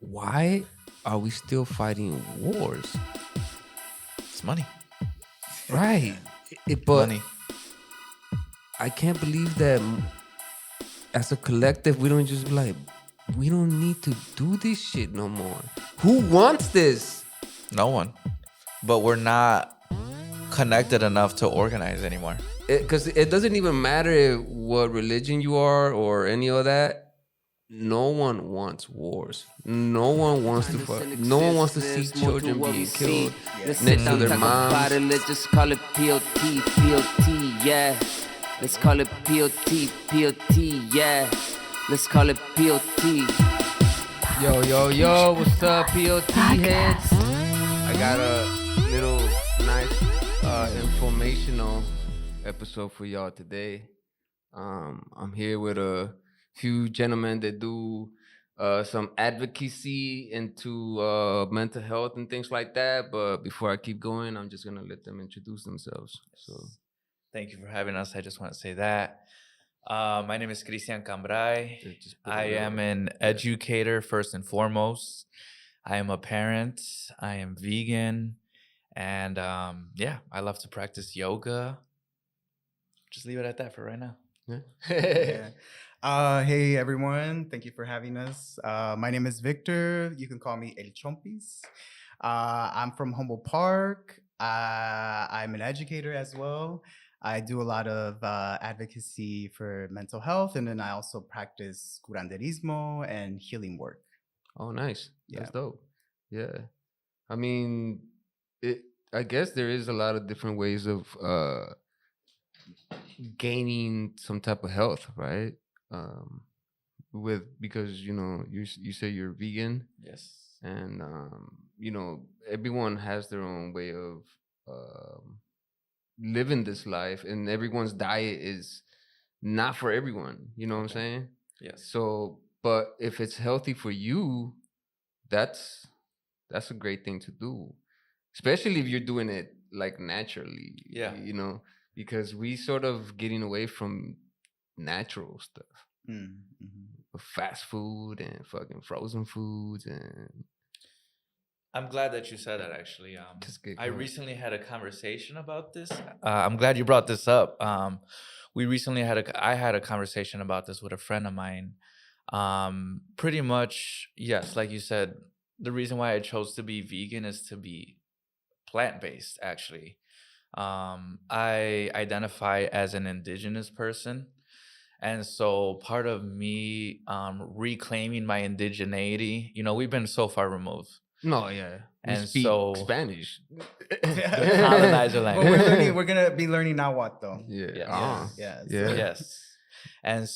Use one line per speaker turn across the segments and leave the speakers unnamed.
why are we still fighting wars?
It's money.
Right. But
Money.
I can't believe that as a collective, we don't just be like, we don't need to do this shit no more. Who wants this?
No one. But we're not connected enough to organize anymore.
Because it doesn't even matter what religion you are or any of that. No one wants wars. No one wants to fuck. No one wants to see children being killed next to their moms.
Let's just call it P.O.T. P.O.T. Yeah. Let's call it P.O.T. P.O.T. Yeah. Let's call it P.O.T.
Yo, what's up, P.O.T. heads? I got a little nice informational episode for y'all today. I'm here with a few gentlemen that do some advocacy into mental health and things like that. But before I keep going, I'm just gonna let them introduce themselves. So,
Thank you for having us. I just want to say that. My name is Chrisian Cambrai.
just put
I
it
am
over.
an educator first and foremost. I am a parent. I am vegan. And I love to practice yoga. Just leave it at that for right now.
Yeah.
Hey everyone, thank you for having us. My name is Victor. You can call me El Chompis. I'm from Humboldt Park. I'm an educator as well. I do a lot of advocacy for mental health, and then I also practice curanderismo and healing work.
Oh, nice. That's
Yeah.
dope. Yeah. I mean, I guess there is a lot of different ways of gaining some type of health, right? Because you say you're vegan,
Yes.
and everyone has their own way of living this life, and everyone's diet is not for everyone. You know what I'm saying?
Yes.
So, but if it's healthy for you, that's a great thing to do, especially if you're doing it like naturally.
Yeah.
Because we sort of getting away from natural stuff,
Mm-hmm.
fast food and fucking frozen foods and
I'm glad that you said that, actually.
just get
I
going.
recently had a conversation about this. I'm glad you brought this up. I had a conversation about this with a friend of mine. Pretty much, yes, like you said, the reason why I chose to be vegan is to be plant-based, actually. I identify as an indigenous person. And so part of me reclaiming my indigeneity, we've been so far removed.
No, yeah. We
And
speak
so-
Spanish.
The colonizer
But
language.
we're gonna be learning Nahuatl though.
Yeah.
Yes.
Yeah,
Yeah.
so-
Yes. And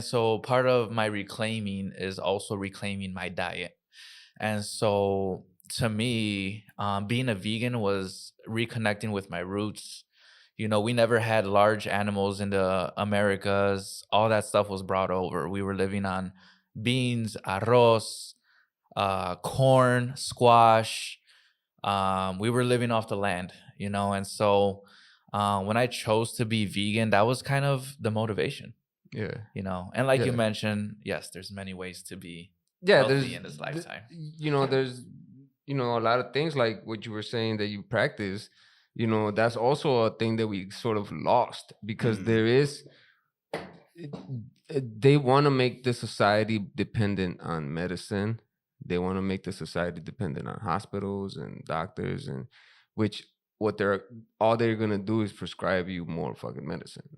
so part of my reclaiming is also reclaiming my diet. And so to me, being a vegan was reconnecting with my roots. We never had large animals in the Americas. All that stuff was brought over. We were living on beans, arroz, corn, squash. We were living off the land, and so when I chose to be vegan, that was kind of the motivation,
Yeah.
and like you
Yeah.
mentioned, yes, there's many ways to be
Yeah,
healthy in this lifetime.
There's a lot of things like what you were saying that you practice. That's also a thing that we sort of lost because there is. They want to make the society dependent on medicine. They want to make the society dependent on hospitals and doctors, and which all they're gonna do is prescribe you more fucking medicine.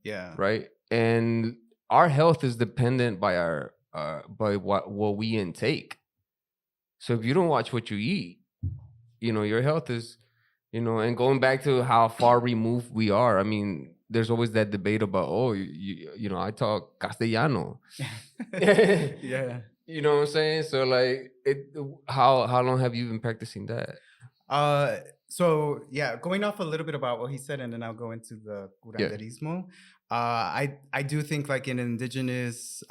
Yeah.
Right? And our health is dependent by by what we intake. So if you don't watch what you eat, your health is, and going back to how far removed we are. I mean, there's always that debate about, I talk Castellano.
Yeah.
You know what I'm saying? So like, how long have you been practicing that?
So yeah, going off a little bit about what he said, and then I'll go into the curanderismo. I do think like an indigenous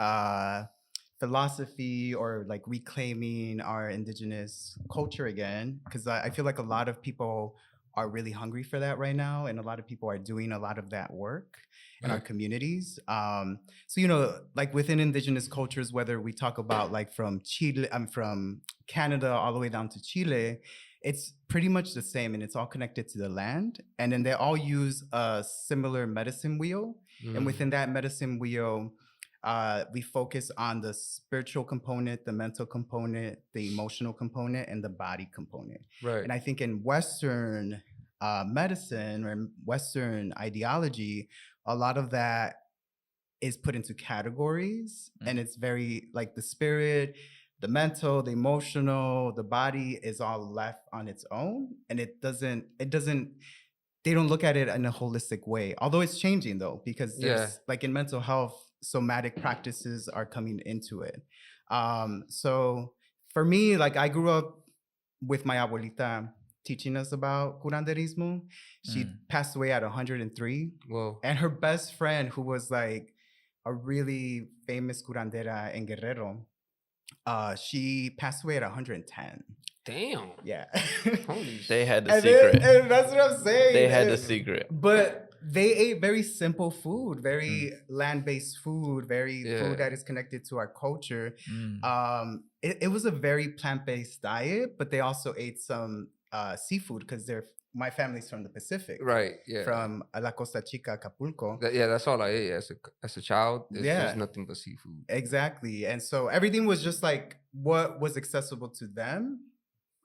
philosophy or like reclaiming our indigenous culture again, because I feel like a lot of people are really hungry for that right now, and a lot of people are doing a lot of that work in our communities. So like within indigenous cultures, whether we talk about like from Chile, I'm from Canada all the way down to Chile, it's pretty much the same, and it's all connected to the land. And then they all use a similar medicine wheel, and within that medicine wheel, we focus on the spiritual component, the mental component, the emotional component, and the body component.
Right.
And I think in Western medicine or Western ideology, a lot of that is put into categories, and it's very like the spirit, the mental, the emotional, the body is all left on its own, and it doesn't they don't look at it in a holistic way. Although it's changing though, because there's like in mental health, somatic practices are coming into it. So for me, like I grew up with my abuelita teaching us about curanderismo. She passed away at 103.
Whoa.
And her best friend, who was like a really famous curandera in Guerrero, she passed away at 110.
Damn.
Yeah.
Holy
They had the
And
secret.
and that's what I'm saying.
They had the secret.
But they ate very simple food, very land-based food, very food that is connected to our culture. It was a very plant-based diet, but they also ate some seafood because my family's from the Pacific.
Right. Yeah.
From La Costa Chica, Acapulco.
That's all I ate as a child. It's
Yeah.
just nothing but seafood.
Exactly. And so everything was just like what was accessible to them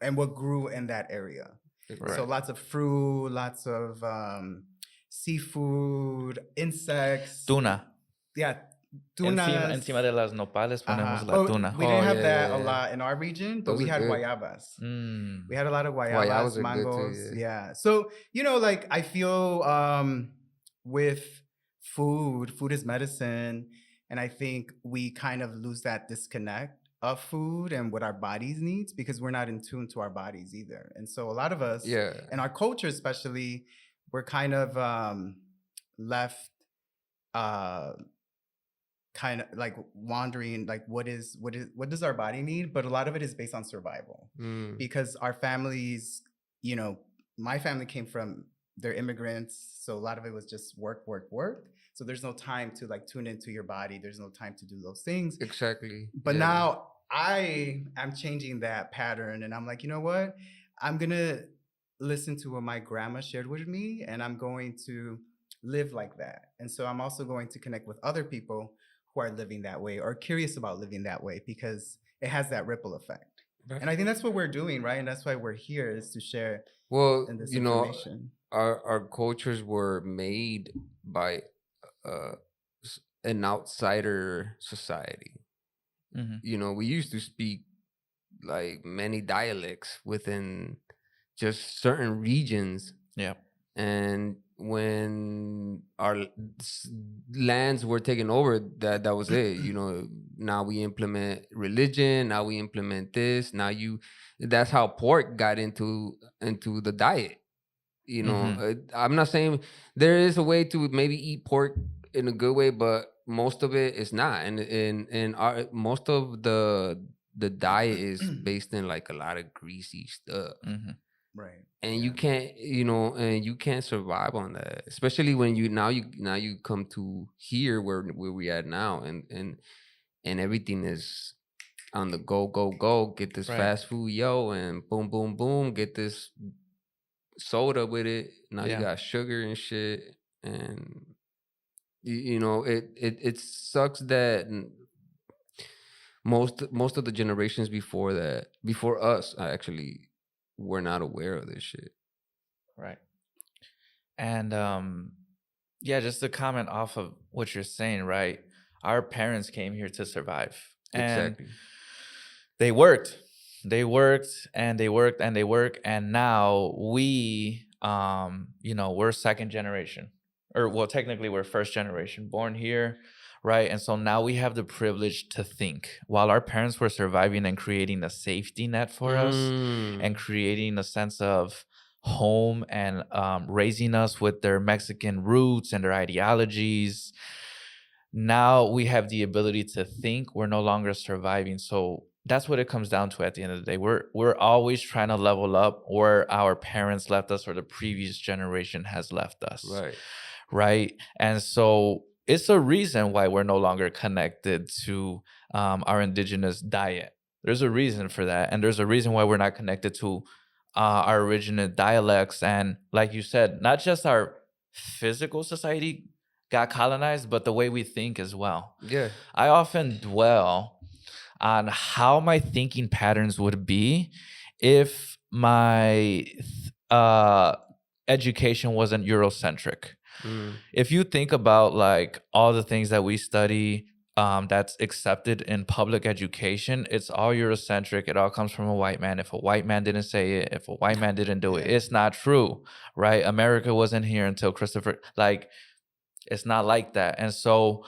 and what grew in that area.
Right.
So lots of fruit, lots of seafood, insects.
Tuna.
Yeah, tuna.
Encima de las nopales ponemos la
But
tuna.
we didn't have
yeah,
that
yeah,
a
yeah.
lot in our region, but
Those
we
are
had
good.
guayabas. We had a lot of
Guayabas
guayabas,
are good too,
mangoes.
yeah.
Yeah. So, like I feel with food is medicine. And I think we kind of lose that disconnect of food and what our bodies needs because we're not in tune to our bodies either. And so a lot of us, in our culture especially, we're kind of left kind of like wandering, like what does our body need? But a lot of it is based on survival because our families, my family came from, they're immigrants. So a lot of it was just work. So there's no time to like tune into your body. There's no time to do those things.
Exactly.
But now I am changing that pattern and I'm like, you know what? I'm going to listen to what my grandma shared with me and I'm going to live like that. And so I'm also going to connect with other people who are living that way or curious about living that way because it has that ripple effect. Right. And I think that's what we're doing, right? And that's why we're here is to share this information.
Our cultures were made by an outsider society. We used to speak like many dialects within just certain regions.
Yeah.
And when our lands were taken over, that was it. Now we implement religion. Now we implement this. That's how pork got into the diet. I'm not saying there is a way to maybe eat pork in a good way, but most of it is not. And most of the diet is based in like a lot of greasy stuff.
Right.
And you can't survive on that, especially when you come to here where we at now, and everything is on the go. Get this fast food, and boom, boom, boom. Get this soda with it. Now you got sugar and shit, and it sucks that most of the generations before us actually were not aware of this shit.
Right. And just to comment off of what you're saying, right? Our parents came here to survive.
Exactly.
And they worked. And now we we're second generation. Or well, technically we're first generation born here. Right. And so now we have the privilege to think while our parents were surviving and creating a safety net for us and creating a sense of home and raising us with their Mexican roots and their ideologies. Now we have the ability to think. We're no longer surviving. So that's what it comes down to at the end of the day. We're always trying to level up where our parents left us or the previous generation has left us.
Right.
Right. And so it's a reason why we're no longer connected to our indigenous diet. There's a reason for that. And there's a reason why we're not connected to our original dialects. And like you said, not just our physical society got colonized, but the way we think as well.
Yeah.
I often dwell on how my thinking patterns would be if my education wasn't Eurocentric. If you think about like all the things that we study that's accepted in public education, it's all Eurocentric. It all comes from a white man. If a white man didn't say it, if a white man didn't do it, it's not true, right? America wasn't here until Christopher, like, it's not like that. And so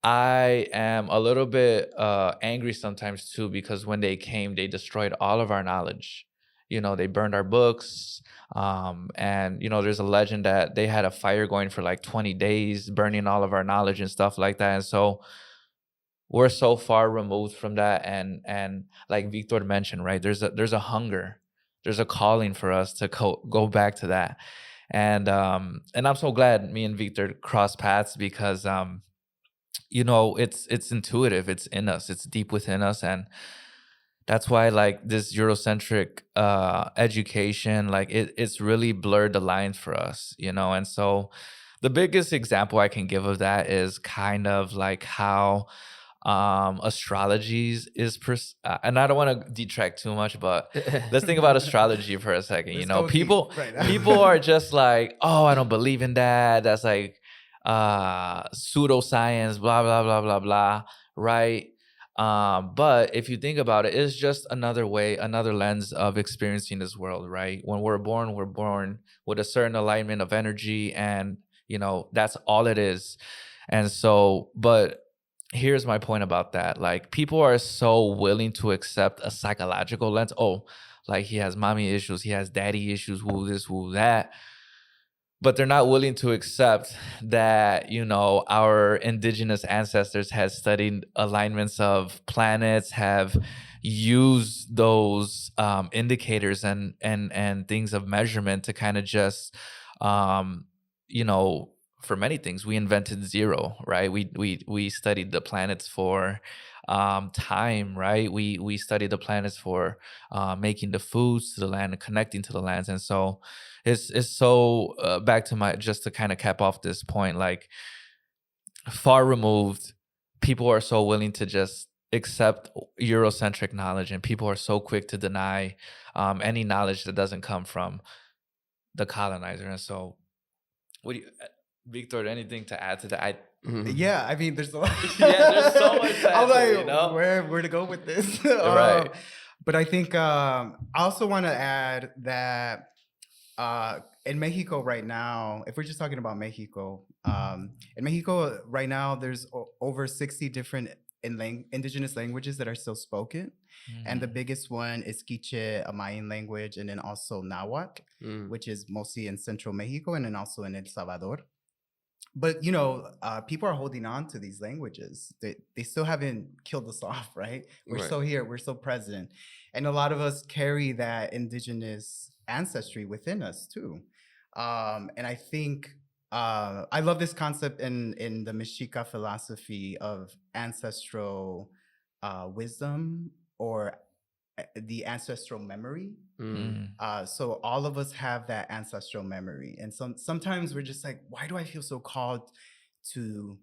I am a little bit angry sometimes too, because when they came, they destroyed all of our knowledge. You know, they burned our books. And, you know, there's a legend that they had a fire going for like 20 days, burning all of our knowledge and stuff like that. And so we're so far removed from that. And like Victor mentioned, right, there's a hunger, there's a calling for us to go back to that. And I'm so glad me and Victor crossed paths because you know, it's intuitive, it's in us, it's deep within us. And that's why like this Eurocentric education, like it's really blurred the lines for us, you know. And so the biggest example I can give of that is kind of like how astrology is and I don't want to detract too much, but let's think about astrology for a second. You know, people are just like, oh, I don't believe in that, that's like pseudoscience, blah blah blah blah blah, right? But if you think about it, it's just another way, another lens of experiencing this world, right? When we're born with a certain alignment of energy, and you know, that's all it is. And so, but here's my point about that. Like, people are so willing to accept a psychological lens. Oh, like he has mommy issues, he has daddy issues, who this, who that. But they're not willing to accept that, you know, our indigenous ancestors had studied alignments of planets, have used those indicators and things of measurement to kind of just, you know, for many things, we invented zero, right? We studied the planets for time, right? We studied the planets for making the foods to the land and connecting to the lands. And so it's so back to my, just to kind of cap off this point, like, far removed, people are so willing to just accept Eurocentric knowledge, and people are so quick to deny any knowledge that doesn't come from the colonizer. And so what do you, Victor, anything to add to that?
Yeah, I mean, there's a lot.
Yeah, there's so much to
I'm
answer,
like,
you know?
where to go with this?
Right.
But I think I also want to add that in Mexico right now, if we're just talking about Mexico, in Mexico right now, there's over 60 different indigenous languages that are still spoken. And the biggest one is Quiche, a Mayan language, and then also Nahuatl, which is mostly in central Mexico and then also in El Salvador. But, you know, people are holding on to these languages. They still haven't killed us off, right? We're still here. We're still present. And a lot of us carry that indigenous ancestry within us, too. And I think I love this concept in the Mexica philosophy of ancestral wisdom, or the ancestral memory. So all of us have that ancestral memory, and sometimes we're just like, why do I feel so called to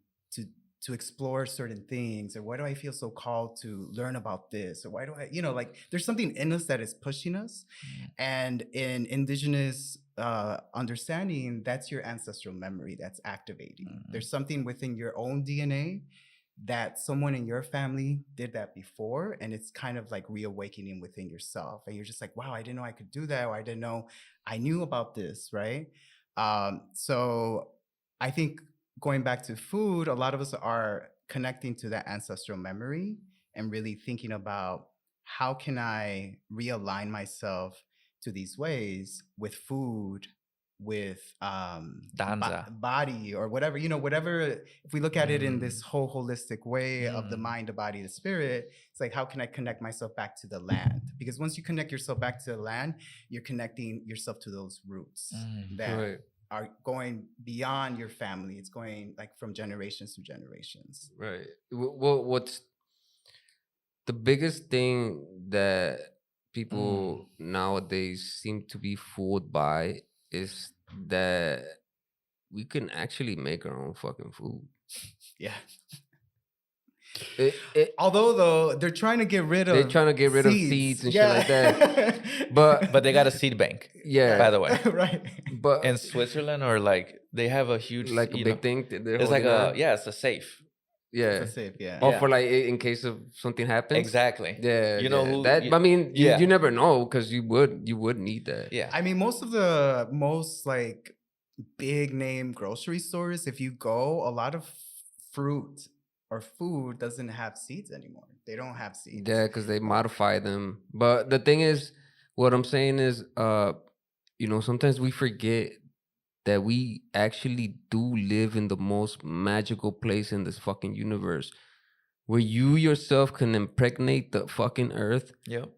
explore certain things, or why do I feel so called to learn about this, or why do I, you know, like, there's something in us that is pushing us. And in indigenous understanding, that's your ancestral memory that's activating. There's something within your own DNA that someone in your family did that before, and it's kind of like reawakening within yourself, and you're just like, wow, I didn't know I could do that, or I didn't know I knew about this, right? So I think going back to food, a lot of us are connecting to that ancestral memory and really thinking about, how can I realign myself to these ways with food with
Danza.
body or whatever, whatever. If we look at it in this whole holistic way of the
Mm.
mind, the body, the spirit, it's like, how can I connect myself back to the land? Because once you connect yourself back to the land, you're connecting yourself to those roots that
Right.
are going beyond your family. It's going like from generations to generations.
Right. Well, what's the biggest thing that people nowadays seem to be fooled by is that we can actually make our own fucking food.
Yeah.
It
Although though they're trying to get rid of
they're trying to get rid of seeds and shit like
that.
But they got a seed bank.
yeah.
By the way,
right.
But
in Switzerland, or like they have a huge,
like a
you
big
know,
thing that they're
it's like
holding on.
it's a safe.
Yeah.
It's a safe, yeah.
Or
Yeah.
for like in case of something happens.
Exactly.
Yeah.
You know
yeah.
who-
that
y-
I mean
yeah.
you never know, because you would need that.
Yeah.
I mean, most of the most like big name grocery stores, if you go, a lot of fruit or food doesn't have seeds anymore. They don't have seeds.
Yeah, because they modify them. But the thing is, what I'm saying is, sometimes we forget that we actually do live in the most magical place in this fucking universe, where you yourself can impregnate the fucking earth.
Yep.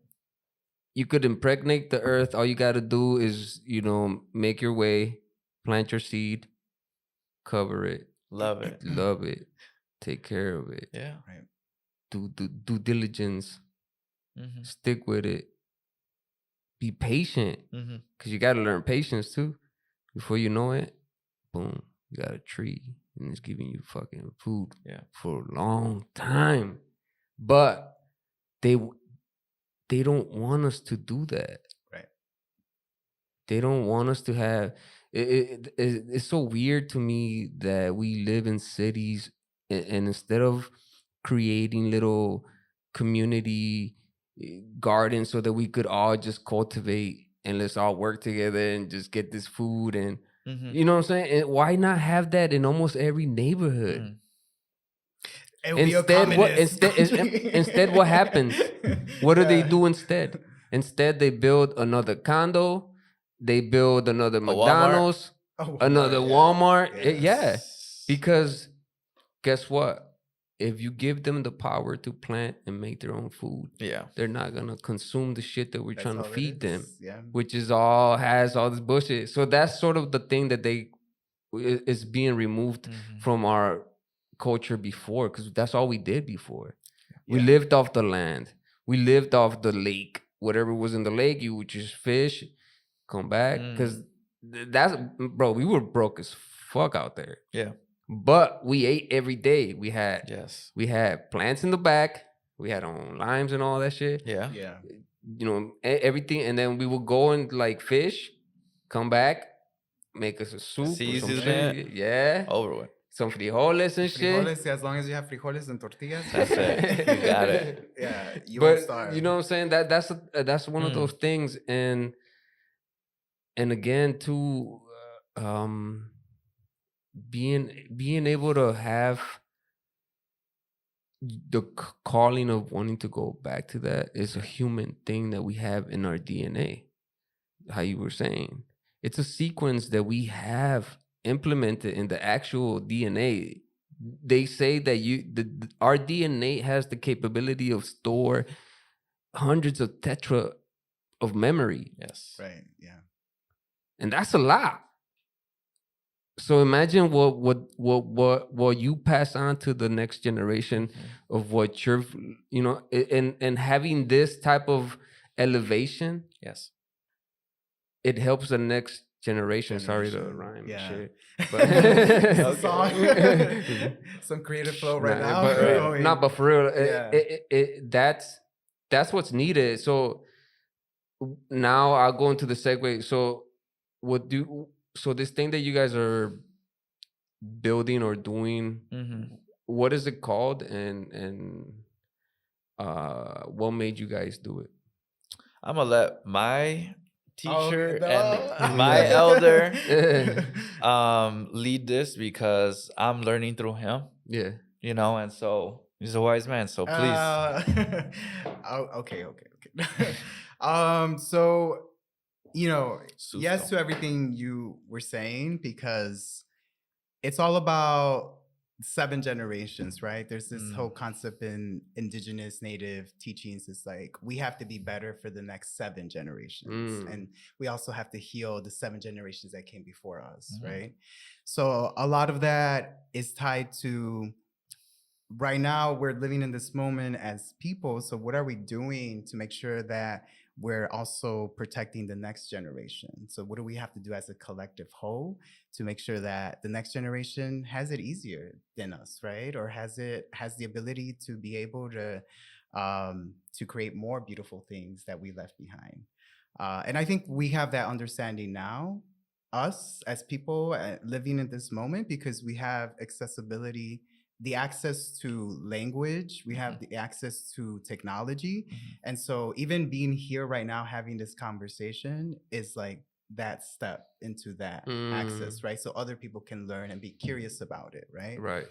You could impregnate the earth. All you got to do is, make your way, plant your seed, cover it,
Love it.
love it, take care of it,
Yeah.
Right.
do due diligence,
Mm-hmm.
stick with it, be patient,
Mm-hmm.
because you got to learn patience too. Before you know it, boom, you got a tree and it's giving you fucking food for a long time. But they don't want us to do that.
Right.
They don't want us to have it's so weird to me that we live in cities, and instead of creating little community gardens so that we could all just cultivate and let's all work together and just get this food, and
Mm-hmm.
you know what I'm saying? And why not have that in almost every neighborhood?
Mm.
It would be a
Instead,
communist.
instead, what happens? What do they
Yeah.
do instead? Instead, they build another condo. They build another
Walmart.
McDonald's,
Oh,
another
yeah.
Walmart.
Yeah.
Yeah, because guess what? If you give them the power to plant and make their own food,
Yeah.
they're not gonna consume the shit that we're
That's
trying to
all it
feed them,
is. Yeah.
which has all this bullshit. So that's sort of the thing that is being removed
Mm-hmm.
from our culture before, because that's all we did before. We
Yeah.
lived off the land. We lived off the lake. Whatever was in the lake, you would just fish, come back. Because we were broke as fuck out there.
Yeah.
But we ate every day. We had plants in the back. We had our own limes and all that shit.
Yeah.
Yeah.
Everything. And then we would go and like fish, come back, make us a soup or some
Season
shit.
it.
Yeah.
Over with.
Some frijoles and shit.
Frijoles, as long as you have frijoles and tortillas.
That's it. You got it.
Yeah. You won't
But
starve.
you know what I'm saying? That's one of those things. And again, too, being able to have the calling of wanting to go back to that is a human thing that we have in our DNA. How you were saying, it's a sequence that we have implemented in the actual DNA. They say that our DNA has the capability of store hundreds of tetra of memory.
Yes.
Right. Yeah.
And that's a lot. So imagine what you pass on to the next generation of what you're, and having this type of elevation.
Yes.
It helps the next generation. Sorry to rhyme.
Yeah.
Shit.
It's a
But
song. Some creative flow right now.
But for real,
Yeah.
that's what's needed. So now I'll go into the segue. So this thing that you guys are building or doing, what is it called, and what made you guys do it?
I'm gonna let my teacher
no.
and my elder lead this, because I'm learning through him.
Yeah.
And so he's a wise man. So please.
Okay. So yes
Susto.
to everything you were saying, because it's all about 7 generations, right? There's this whole concept in indigenous native teachings. It's like we have to be better for the next 7 generations. And we also have to heal the 7 generations that came before us, right? So a lot of that is tied to right now we're living in this moment as people. So what are we doing to make sure that we're also protecting the next generation? So what do we have to do as a collective whole to make sure that the next generation has it easier than us, right? Or has the ability to be able to create more beautiful things that we left behind. And I think we have that understanding now, us as people living in this moment, because we have accessibility, the access to language, we have the access to technology. And so even being here right now having this conversation is like that step into that access, right? So other people can learn and be curious about it, right?
Right.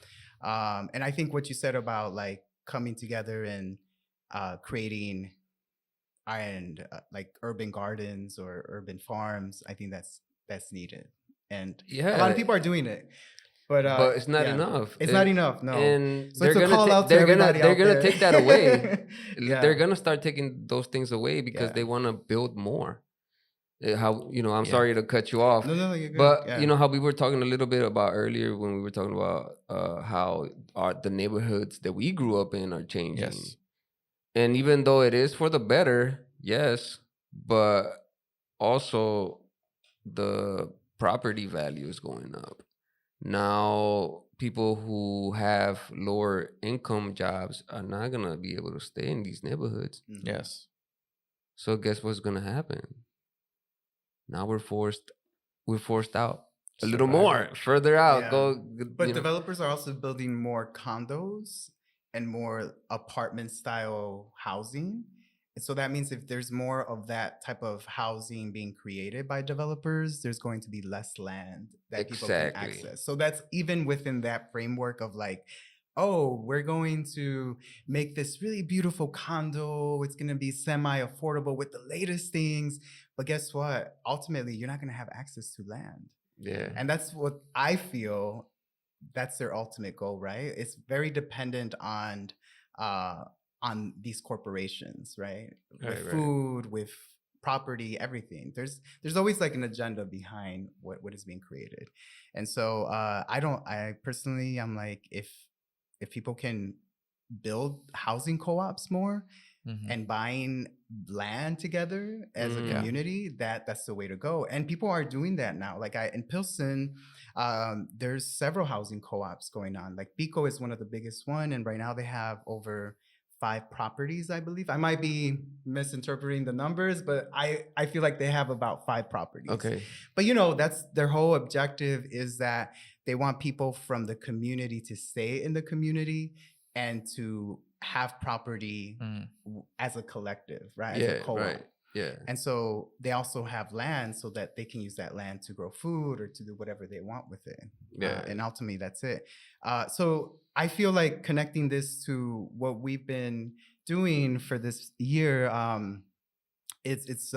And I think what you said about like coming together and creating like urban gardens or urban farms, I think that's needed. And a lot of people are doing it. But
it's not
yeah,
enough.
It's not enough, no.
And
So it's a call out to everybody
they're
out
gonna
there.
take that away.
Yeah.
They're gonna start taking those things away because
Yeah.
they want to build more. How I'm
Yeah.
sorry to cut you off.
No, you're good.
But
Yeah.
how we were talking a little bit about earlier when we were talking about how the neighborhoods that we grew up in are changing.
Yes.
And even though it is for the better, yes, but also the property value is going up. Now, people who have lower income jobs are not going to be able to stay in these neighborhoods.
Yes.
So guess what's going to happen? Now we're forced out a little more further out.
Yeah. But developers are also building more condos and more apartment style housing. And so that means if there's more of that type of housing being created by developers, there's going to be less land that people can access. So that's even within that framework of like, oh, we're going to make this really beautiful condo. It's going to be semi-affordable with the latest things. But guess what? Ultimately, you're not going to have access to land.
Yeah.
And that's what I feel, that's their ultimate goal, right? It's very dependent on these corporations, right? With food, with property, everything. There's always like an agenda behind what is being created. And so I personally, I'm like, if people can build housing co-ops more and buying land together as a community, that's the way to go. And people are doing that now. Like in Pilsen, there's several housing co-ops going on. Like Pico is one of the biggest one, and right now they have over 5 properties, I believe. I might be misinterpreting the numbers, but I feel like they have about 5 properties.
Okay.
But that's their whole objective, is that they want people from the community to stay in the community and to have property as a collective, right? As a co-op.
Right. Yeah.
And so they also have land so that they can use that land to grow food or to do whatever they want with it.
Yeah.
And ultimately, that's it. So I feel like connecting this to what we've been doing for this year, it's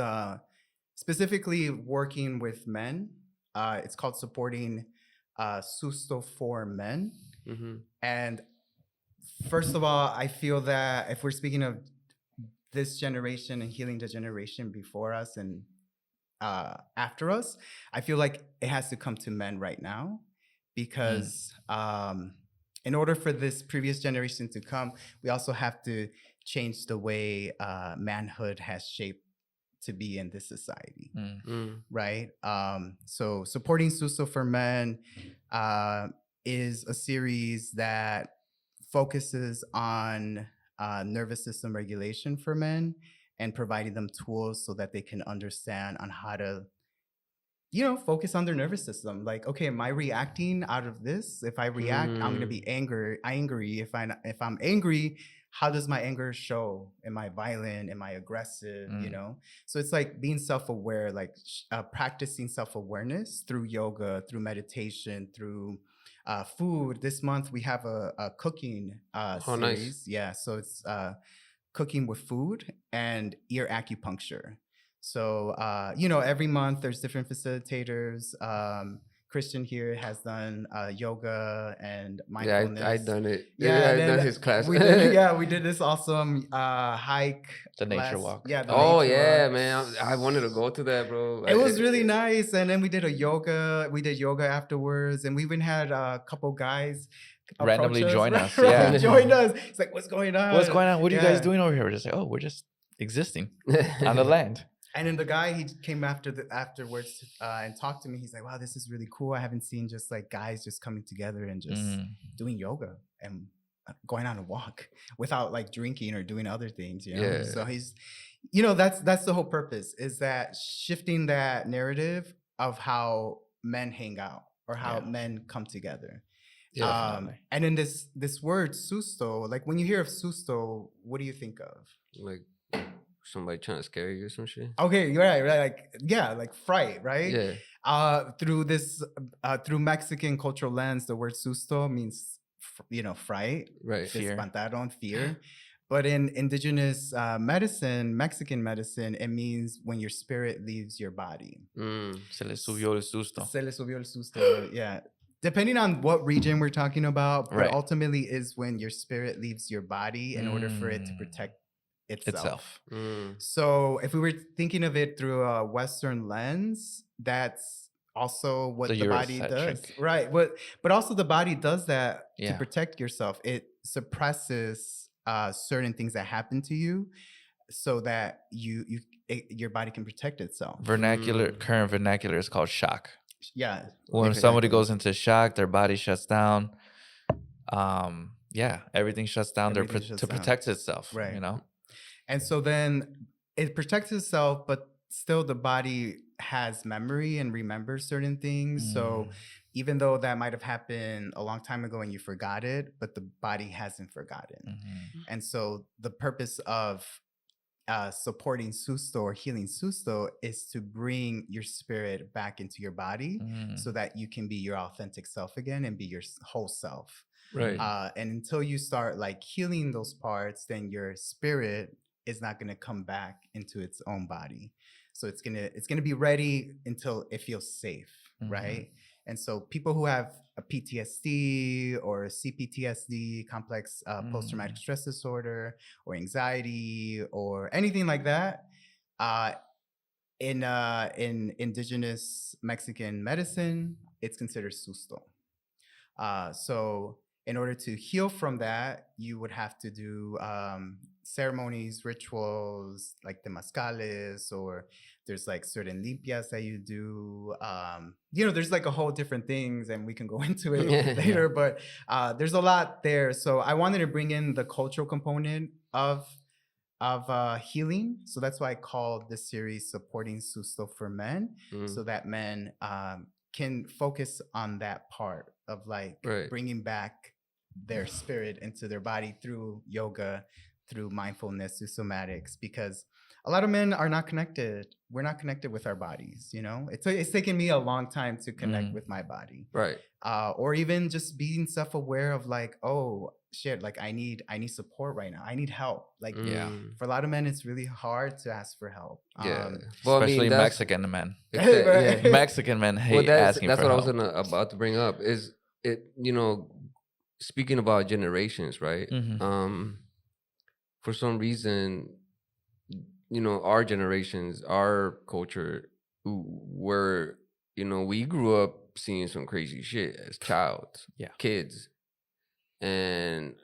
specifically working with men. It's called supporting Susto For Men. And first of all, I feel that if we're speaking of this generation and healing the generation before us and after us, I feel like it has to come to men right now, because in order for this previous generation to come, we also have to change the way manhood has shaped to be in this society, right? So supporting Susto For Men is a series that focuses on nervous system regulation for men and providing them tools so that they can understand on how to, focus on their nervous system. Like, okay, am I reacting out of this? If I react, I'm gonna be angry. If I'm angry, how does my anger show? Am I violent? Am I aggressive? So it's like being self-aware, like practicing self-awareness through yoga, through meditation, through food. This month we have a cooking series.
Nice.
Yeah, so it's cooking with food and ear acupuncture. So, every month there's different facilitators. Christian here has done yoga and
Yeah,
mindfulness.
I done it.
Yeah, and
I done
then
his class.
we did this awesome hike.
The nature walk.
Yeah, the
Oh
nature
yeah,
walk.
man! I wanted to go to that, bro.
It was really nice, and then we did yoga. We did yoga afterwards, and we even had a couple guys
Randomly
approach
join us,
randomly
yeah.
join us. It's like, what's going on?
What's going on? What are you guys
Yeah.
doing over here? We're just like, oh, we're just existing on the land.
And then the guy, he came afterwards and talked to me. He's like, wow, this is really cool. I haven't seen just like guys just coming together and just doing yoga and going on a walk without like drinking or doing other things,
Yeah.
So he's, that's the whole purpose, is that shifting that narrative of how men hang out or how men come together. And then this word susto, like when you hear of susto, what do you think of?
Like somebody trying to scare you or some shit.
Okay, you're right. Like fright, right?
Yeah.
Through Mexican cultural lens, the word susto means fright,
Right.
Fear.
Espantaron, fear. But in indigenous Mexican medicine, it means when your spirit leaves your body.
Se le subió el susto.
Se le subió el susto. Yeah. Depending on what region we're talking about, but ultimately is when your spirit leaves your body in order for it to protect itself. So if we were thinking of it through a Western lens, that's also what the body does. Right. But also the body does that to protect yourself. It suppresses certain things that happen to you so that your body can protect itself.
Current vernacular is called shock.
Yeah.
When somebody goes into shock, their body shuts down. Everything shuts down to protect itself.
Right.
And
so then it protects itself, but still the body has memory and remembers certain things. So even though that might have happened a long time ago and you forgot it, but the body hasn't forgotten. And so the purpose of supporting susto or healing susto is to bring your spirit back into your body so that you can be your authentic self again and be your whole self.
Right.
And until you start like healing those parts, then your spirit is not going to come back into its own body. So it's gonna be ready until it feels safe, right? And so people who have a PTSD or CPTSD, complex post-traumatic stress disorder, or anxiety, or anything like that, in indigenous Mexican medicine, it's considered susto. So in order to heal from that, you would have to do ceremonies, rituals like the temazcales, or there's like certain limpias that you do. There's like a whole different things, and we can go into it later, but there's a lot there. So I wanted to bring in the cultural component of healing. So that's why I called this series Supporting Susto for Men, so that men can focus on that part of like bringing back their spirit into their body through yoga, through mindfulness, through somatics, because a lot of men are not connected. We're not connected with our bodies. It's taken me a long time to connect with my body.
Right.
Or even just being self-aware of like, oh shit, like I need support right now. I need help. Like for a lot of men, it's really hard to ask for help.
Especially Mexican men. Mexican men hate asking for help.
That's what I was about to bring up. Is it, speaking about generations, right? For some reason, our generations, our culture, where we grew up seeing some crazy shit as kids, and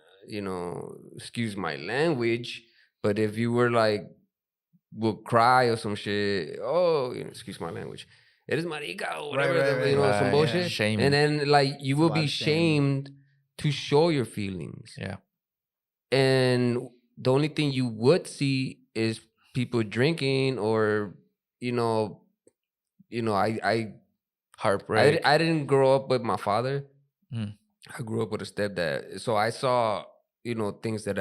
excuse my language, but if you were like would cry or some shit, excuse my language, eres marica or whatever, some bullshit,
Shame.
and then like you will be shamed to show your feelings, and the only thing you would see is people drinking, or I
heartbreak.
I didn't grow up with my father. I grew up with a stepdad, so I saw things that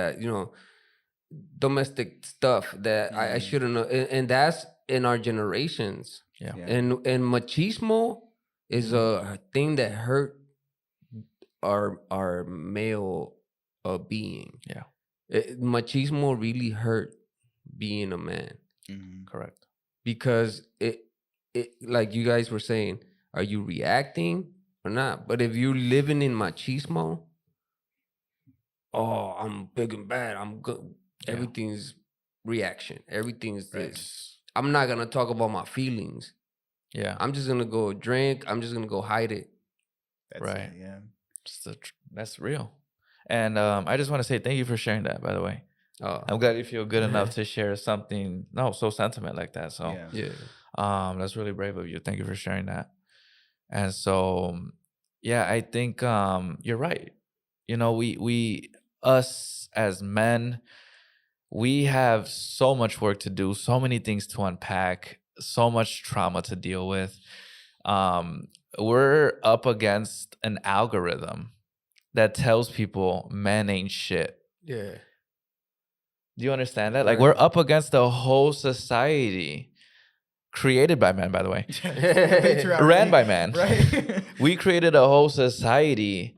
domestic stuff that I shouldn't know, and that's in our generations. And machismo is a thing that hurt our male being. Machismo really hurt being a man.
Correct.
because it like you guys were saying, are you reacting or not? But if you're living in machismo, oh, I'm big and bad. I'm good.
Yeah.
Everything's reaction. Everything's
Right.
this. I'm not gonna talk about my feelings.
Yeah.
I'm just gonna go drink. I'm just gonna go hide it.
That's
Right.
it, yeah.
That's real. And I just want to say thank you for sharing that, by the way.
Oh,
I'm glad you feel good enough to share something so sentiment like that. So
Yeah.
yeah.
that's really brave of you. Thank you for sharing that. And so yeah, I think you're right. You know, we us as men, we have so much work to do, so many things to unpack, so much trauma to deal with. We're up against an algorithm that tells people men ain't shit.
Yeah.
Do you understand that? Like,
Right.
we're up against a whole society created by men, by the way, ran by men.
Right.
We created a whole society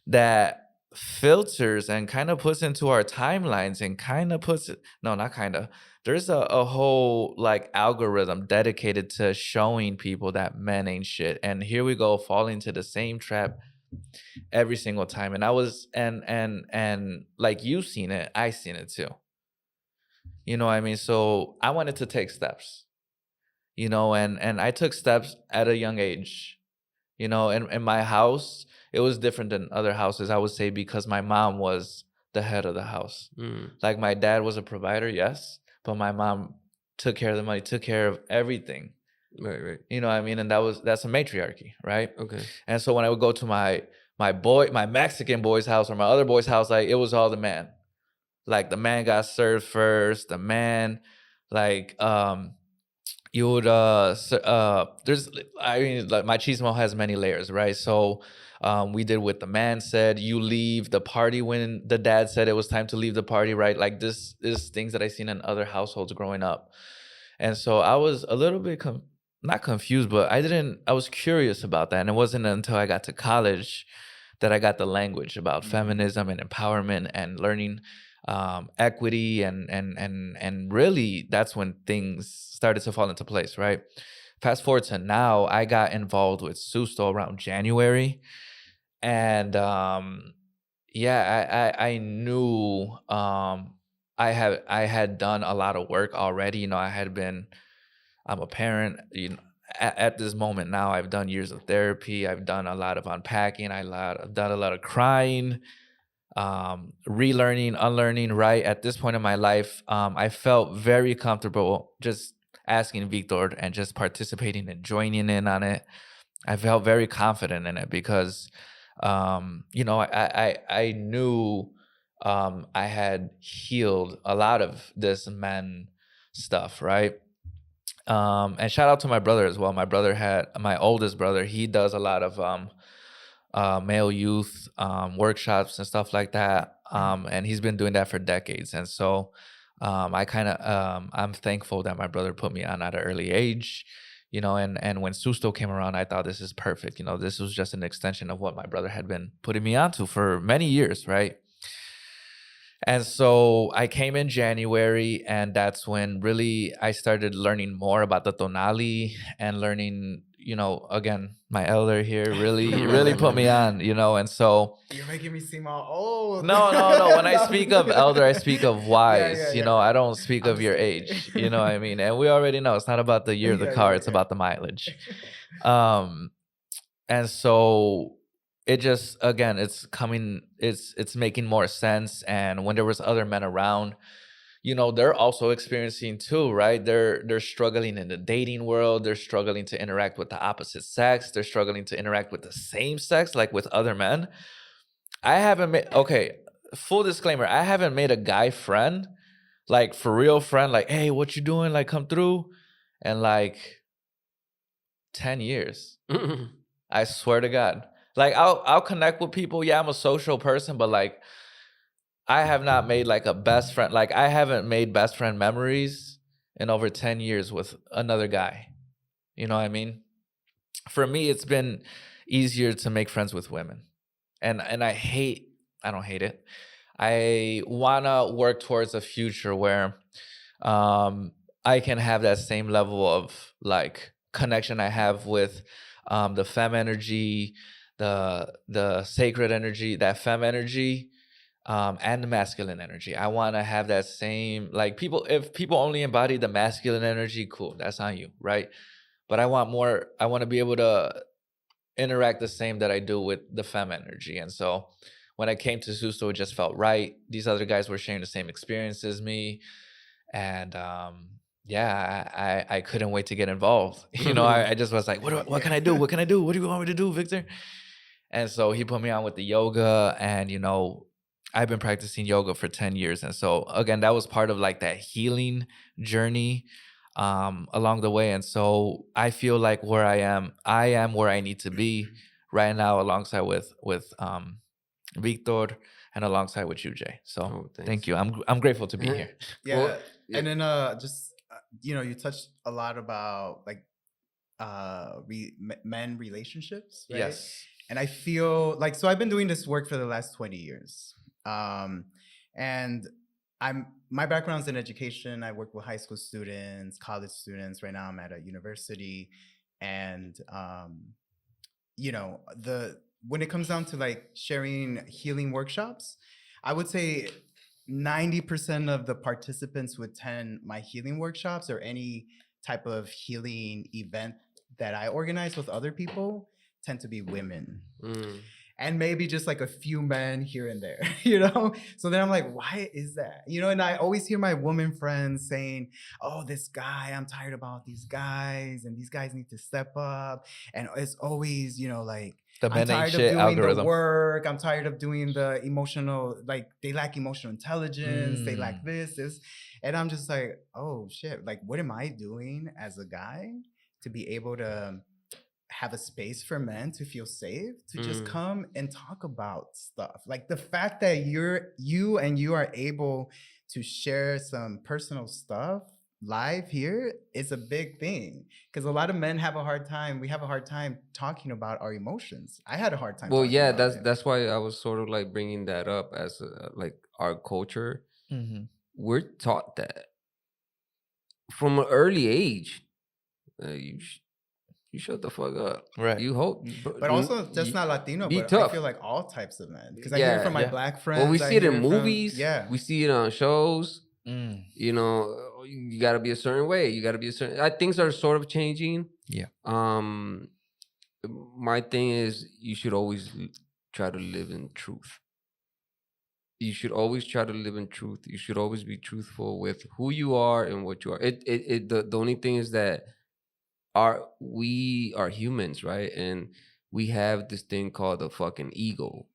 that filters and kind of puts into our timelines and kind of puts it, no, not kind of. There's a whole like algorithm dedicated to showing people that men ain't shit. And here we go, falling into the same trap every single time. And I was, and like you've seen it, I seen it too. You know what I mean? So I wanted to take steps, you know, and I took steps at a young age. You know, in my house, it was different than other houses, I would say, because my mom was the head of the house. Like, my dad was a provider, yes, but my mom took care of the money, took care of everything.
Right.
You know what I mean? And that's a matriarchy, right?
Okay.
And so when I would go to my Mexican boy's house or my other boy's house, like, it was all the man. Like, the man got served first. The man, like, you would there's, I mean, like, machismo has many layers, right? So we did what the man said. You leave the party when the dad said it was time to leave the party, right? Like, this is things that I seen in other households growing up. And so I was a little bit not confused, but I was curious about that. And it wasn't until I got to college that I got the language about feminism and empowerment and learning equity, and really that's when things started to fall into place, right? Fast forward to now, I got involved with Susto around January, and yeah, I knew I had done a lot of work already. You know, I'm a parent. You know, at this moment now, I've done years of therapy. I've done a lot of unpacking. I've done a lot of crying, relearning, unlearning, right? At this point in my life, I felt very comfortable just asking Victor and just participating and joining in on it. I felt very confident in it because, you know, I knew I had healed a lot of this men stuff, right? And shout out to my brother as well. My oldest brother, he does a lot of male youth workshops and stuff like that. And he's been doing that for decades. And so I'm thankful that my brother put me on at an early age, you know, and when Susto came around, I thought this is perfect. You know, this was just an extension of what my brother had been putting me onto for many years, right? And so I came in January, and that's when really I started learning more about the tonali and learning, you know, again, my elder here really put me on, you know, and so.
You're making me seem all old.
No. When I speak of elder, I speak of wise,
Yeah.
you know, I don't speak of your age, you know what I mean? And we already know it's not about the year of the car, it's about the mileage. And so it just, again, it's making more sense. And when there was other men around, you know, they're also experiencing too, right? They're struggling in the dating world. They're struggling to interact with the opposite sex. They're struggling to interact with the same sex, like with other men. I haven't made, okay, full disclaimer, I haven't made a guy friend, like for real friend, like, hey, what you doing? Like, come through. And like 10 years. I swear to God. Like, I'll connect with people. Yeah, I'm a social person, but like, I have not made like a best friend. Like, I haven't made best friend memories in over 10 years with another guy. You know what I mean? For me, it's been easier to make friends with women. And I don't hate it. I want to work towards a future where I can have that same level of like connection I have with the fem energy, the sacred energy, that fem energy, and the masculine energy. I want to have that same, like, people, if people only embody the masculine energy, cool, that's on you, right? But I want more. I want to be able to interact the same that I do with the fem energy. And so when I came to Susto, it just felt right. These other guys were sharing the same experience as me. And yeah, I couldn't wait to get involved. I just was like, what can I do? What can I do? What do you want me to do, Victor? And so he put me on with the yoga, and I've been practicing yoga for 10 years. And so again, that was part of like that healing journey along the way. And so I feel like I am where I need to be right now, alongside with Victor, and alongside with you, Jay. So thank you. I'm grateful to be here.
Yeah.
Well,
And then you touched a lot about like men relationships, right?
Yes.
And I feel like, so I've been doing this work for the last 20 years. And my background's in education. I work with high school students, college students. Right now I'm at a university. And when it comes down to like sharing healing workshops, I would say 90% of the participants who attend my healing workshops or any type of healing event that I organize with other people tend to be women. And maybe just like a few men here and there, So then I'm like, why is that? And I always hear my woman friends saying, oh, this guy, I'm tired about these guys, and these guys need to step up. And it's always, like,
The
I'm
men ain't
tired of
shit
doing
algorithm.
the work. I'm tired of doing the emotional, like, they lack emotional intelligence. They lack this. And I'm just like, oh, shit. Like, what am I doing as a guy to be able to have a space for men to feel safe, to just come and talk about stuff? Like, the fact that you are able to share some personal stuff live here is a big thing, because a lot of men have a hard time. We have a hard time talking about our emotions. I had a hard time.
Well,
talking
yeah,
about it.
that's why I was sort of like bringing that up as like our culture. We're taught that from an early age. You shut the fuck up.
Right.
You hope.
But also, just not Latino,
be
but
tough.
I feel like all types of men. Because I hear it from my black friends.
Well, we
I
see it
hear
in movies.
yeah.
We see it on shows. You got to be a certain way. You got to be a certain. Things are sort of changing.
Yeah.
My thing is, you should always try to live in truth. You should always try to live in truth. You should always be truthful with who you are and what you are. The only thing is that we are humans, right? And we have this thing called the fucking ego.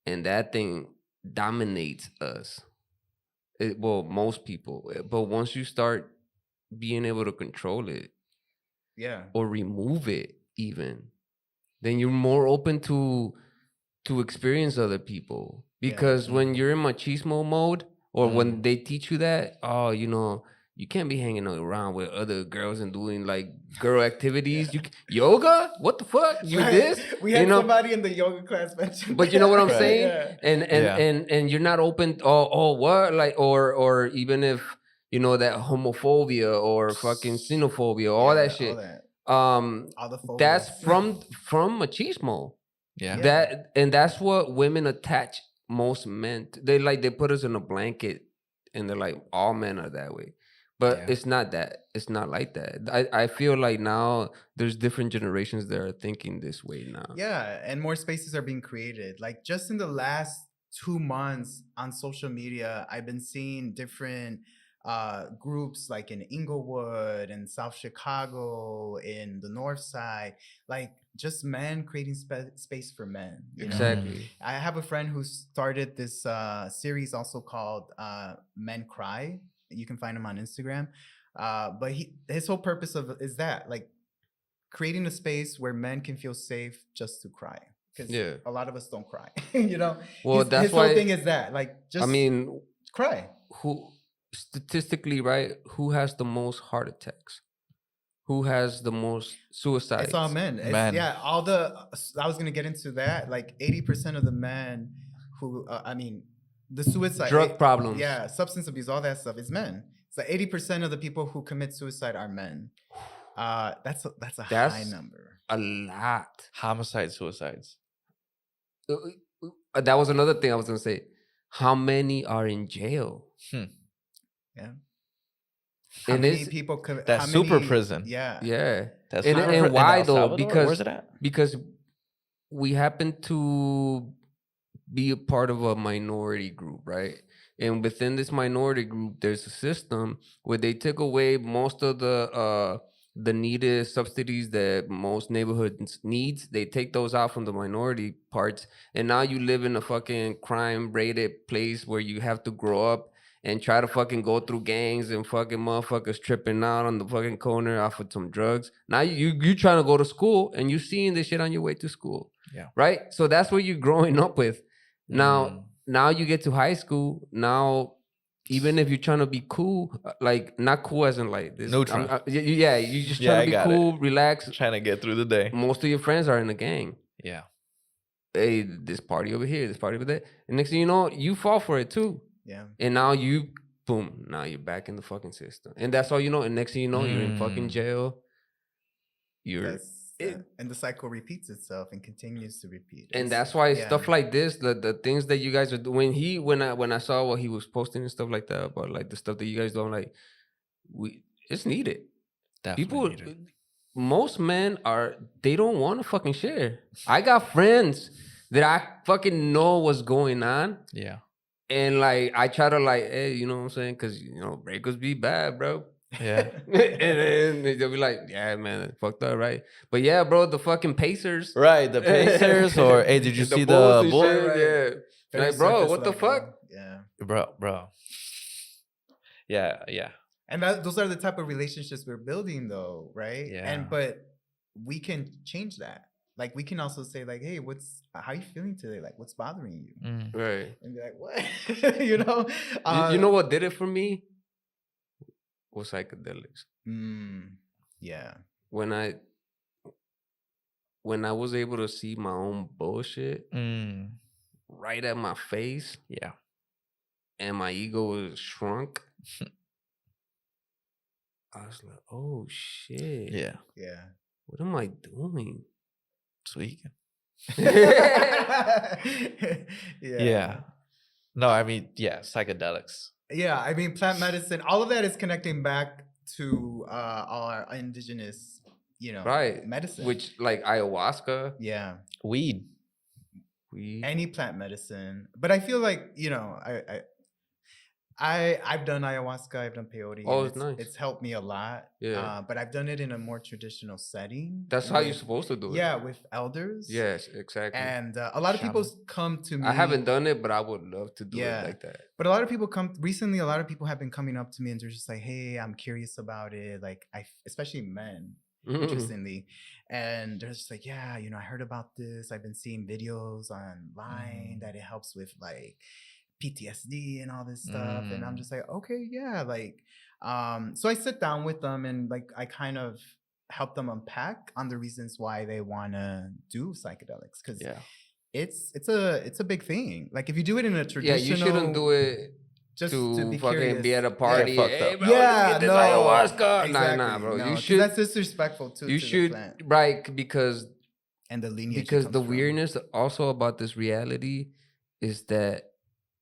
And that thing dominates us. Most people. But once you start being able to control it, or remove it even, then you're more open to experience other people. Because when you're in machismo mode, or when they teach you that, you can't be hanging around with other girls and doing like girl activities. Yoga? What the fuck? You this?
We had somebody in the yoga class mention.
But you know what I'm
Right.
saying?
Yeah.
And you're not open. What? Like, or even if that homophobia or fucking xenophobia, all that shit.
All the
That's
phobias.
from machismo.
Yeah.
That's what women attach most men to. They put us in a blanket, and they're like, all men are that way. But it's not that. It's not like that. I feel like now there's different generations that are thinking this way now.
Yeah, and more spaces are being created. Like, just in the last 2 months on social media, I've been seeing different groups, like in Inglewood and South Chicago, in the North Side, like just men creating space for men.
Exactly.
I have a friend who started this series also called Men Cry. You can find him on Instagram. But his whole purpose is that, like, creating a space where men can feel safe just to cry. Because a lot of us don't cry,
Well,
his whole thing is that, like, just cry.
Who statistically, right? Who has the most heart attacks? Who has the most suicides?
It's all men. Yeah, I was gonna get into that. Like 80% of the men who, the suicide,
drug problems.
yeah, substance abuse, all that stuff is men. So 80% of the people who commit suicide are men. That's a high number.
A lot.
Homicide, suicides.
That was another thing I was gonna say. How many are in jail?
Yeah. How
And
many people
that's super prison.
Yeah.
Yeah.
That's
And why though?
Where's it at?
Because we happen to be a part of a minority group, right? And within this minority group, there's a system where they took away most of the needed subsidies that most neighborhoods needs. They take those out from the minority parts, and now you live in a fucking crime rated place where you have to grow up and try to fucking go through gangs and fucking motherfuckers tripping out on the fucking corner off of some drugs. Now you trying to go to school and you seeing this shit on your way to school.
Yeah.
Right? So that's what you're growing up with. Now you get to high school. Now, even if you're trying to be cool, like not cool as in like this.
Neutral.
Yeah, you just trying to be cool, relax.
Trying to get through the day.
Most of your friends are in a gang.
Yeah.
Hey, this party over here, this party over there. And next thing you know, you fall for it too.
Yeah.
And now boom, now you're back in the fucking system. And that's all you know. And next thing you know, you're in fucking jail.
And the cycle repeats itself and continues to repeat.
And that's why stuff like this, the things that you guys are doing, when I saw what he was posting and stuff like that about like the stuff that you guys do, I'm like, it's needed.
Definitely needed.
Most men they don't want to fucking share. I got friends that I fucking know what's going on.
Yeah.
And like I try to like, hey, you know what I'm saying? Because breakups be bad, bro.
Yeah.
and they'll be like, yeah, man, it's fucked up, right? But yeah, bro, the fucking Pacers.
Right, the Pacers or, hey, did you see
the
Bulls?
Yeah. Like, bro, what the fuck?
Yeah.
Bro. Yeah.
And those are the type of relationships we're building though, right?
Yeah.
But we can change that. Like we can also say like, hey, how are you feeling today? Like what's bothering you?
Right.
And be like, what? You know?
You know what did it for me? Was psychedelics.
Yeah.
When I was able to see my own bullshit right at my face,
yeah,
and my ego was shrunk, I was like, oh shit.
Yeah.
What am I doing?
Tweaking.
Yeah.
No, I mean, psychedelics.
Yeah, I mean, plant medicine, all of that is connecting back to our indigenous, medicine.
Which, like ayahuasca.
Yeah.
Weed.
Any plant medicine. But I feel like, I've done ayahuasca, I've done peyote.
Oh, it's nice.
It's helped me a lot.
Yeah.
But I've done it in a more traditional setting.
That's how you're supposed to do it.
Yeah, with elders.
Yes, exactly.
And a lot of people come to me.
I haven't done it, but I would love to do it like that.
But a lot of people recently, a lot of people have been coming up to me and they're just like, hey, I'm curious about it. Like, especially men, interestingly. And they're just like, yeah, I heard about this. I've been seeing videos online that it helps with like PTSD and all this stuff. And I'm just like, okay, yeah. Like, so I sit down with them and like, I kind of help them unpack on the reasons why they want to do psychedelics. Cause it's a big thing. Like if you do it in a traditional,
you shouldn't do it just to be fucking curious. Be at a party. Hey, bro,
no,
ayahuasca.
Exactly.
Nah, bro.
No,
you should.
That's disrespectful too.
You should, right? Because
and the lineage.
Because the weirdness also about this reality is that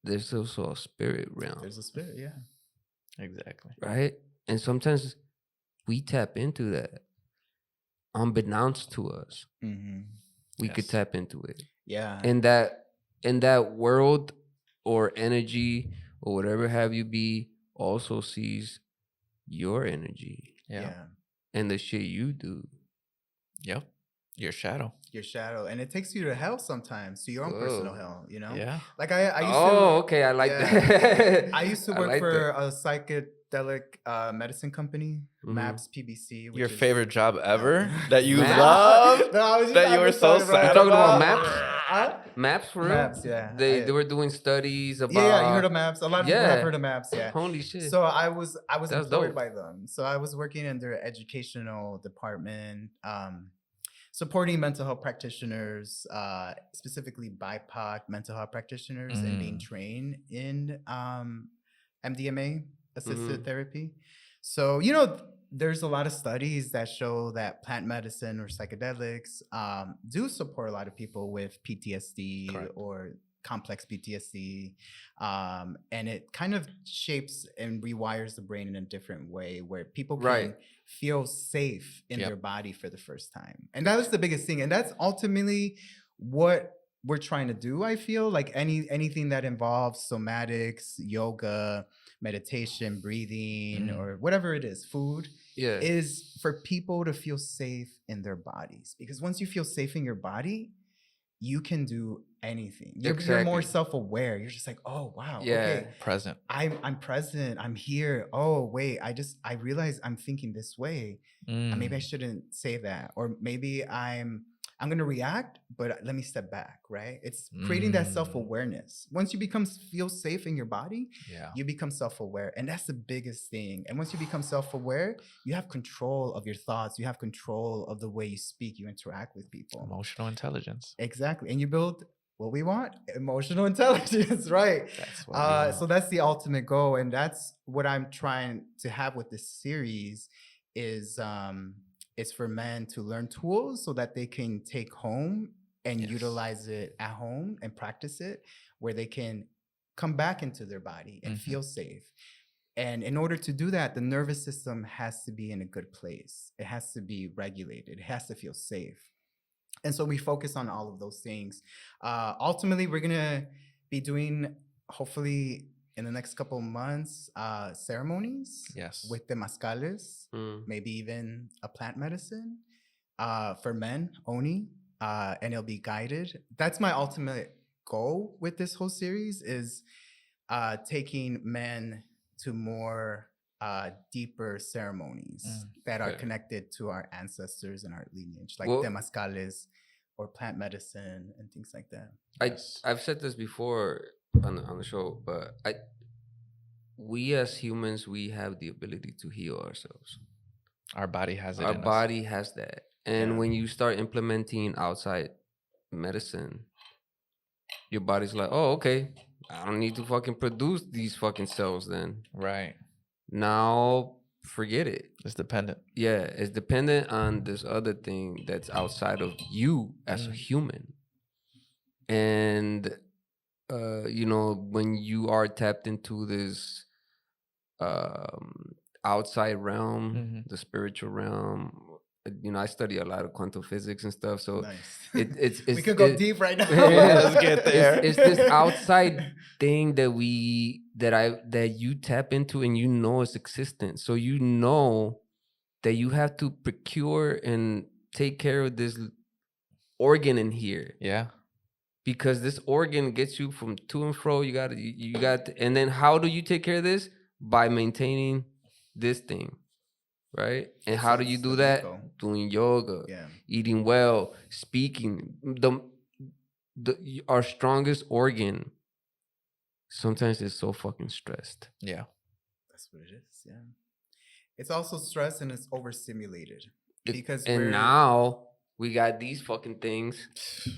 there's also a spirit realm.
There's a spirit, yeah.
Exactly.
Right? And sometimes we tap into that. Unbeknownst to us. We could tap into it.
Yeah.
And that world or energy or whatever have you be also sees your energy.
Yeah.
And the shit you do.
Yep. Your shadow.
And it takes you to hell sometimes, to your own personal hell,
Yeah.
Like I used to.
Oh, okay. I like that.
I used to work for a psychedelic medicine company, MAPS PBC.
Your favorite job ever that you love?
No,
that you were so sad
You're talking about MAPS?
MAPS,
for real?
MAPS, yeah.
They were doing studies about.
Yeah, you heard of MAPS. A lot of people have heard of MAPS, yeah.
Holy shit.
So I was employed
dope.
by them. So I was working in their educational department. supporting mental health practitioners, specifically BIPOC mental health practitioners, and being trained in MDMA assisted therapy. So, there's a lot of studies that show that plant medicine or psychedelics do support a lot of people with PTSD
Correct.
or complex PTSD. And it kind of shapes and rewires the brain in a different way where people can
Right.
feel safe in
Yep.
their body for the first time. And that was the biggest thing. And that's ultimately what we're trying to do. I feel like anything that involves somatics, yoga, meditation, breathing, or whatever it is, food,
Yeah.
is for people to feel safe in their bodies. Because once you feel safe in your body, you can do anything. You're more
Exactly.
self-aware. You're just like, oh wow,
Yeah.
okay,
Present.
I'm present. I'm here. Oh wait, I realize I'm thinking this way. Maybe I shouldn't say that, or maybe I'm gonna react, but let me step back. Right? It's creating that self-awareness. Once you feel safe in your body,
Yeah.
you become self-aware, and that's the biggest thing. And once you become self-aware, you have control of your thoughts. You have control of the way you speak. You interact with people.
Emotional intelligence.
Exactly, and you build what we want: emotional intelligence. Right?
That's what we want.
So that's the ultimate goal, and that's what I'm trying to have with this series. Is it's for men to learn tools so that they can take home and
Yes.
utilize it at home and practice it, where they can come back into their body and feel safe. And in order to do that, the nervous system has to be in a good place. It has to be regulated. It has to feel safe. And so we focus on all of those things. Ultimately, we're gonna be doing, hopefully in the next couple of months, ceremonies
Yes.
with temazcales, maybe even a plant medicine for men, Oni, and it'll be guided. That's my ultimate goal with this whole series, is taking men to more deeper ceremonies that are
Okay.
connected to our ancestors and our lineage, like
Well-
temazcales or plant medicine and things like that.
I've said this before on the show, but we as humans, we have the ability to heal ourselves.
Our body has it.
Our
in us.
body has that, and
Yeah.
when you start implementing outside medicine, your body's like, oh, okay, I don't need to fucking produce these fucking cells then.
Right.
Now forget it.
It's dependent.
Yeah, it's dependent on this other thing that's outside of you as a human. And when you are tapped into this outside realm, the spiritual realm, I study a lot of quantum physics and stuff, so
Nice.
it's
we could go deep right now.
Let's get there.
It's this outside thing that you tap into, and it's existent. So that you have to procure and take care of this organ in here.
Yeah.
Because this organ gets you from to and fro. You got, and then how do you take care of this? By maintaining this thing, right? And how do you do that? Doing yoga, eating well, speaking. Our strongest organ sometimes is so fucking stressed.
Yeah.
That's what it is. Yeah. It's also stressed and it's overstimulated because
now we got these fucking things,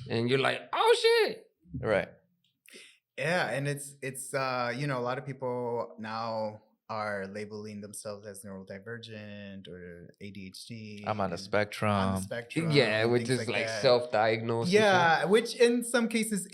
and you're like, oh shit.
Right.
Yeah, and it's a lot of people now are labeling themselves as neurodivergent or ADHD.
I'm on the spectrum.
Yeah, which is like self-diagnosed.
Yeah, which in some cases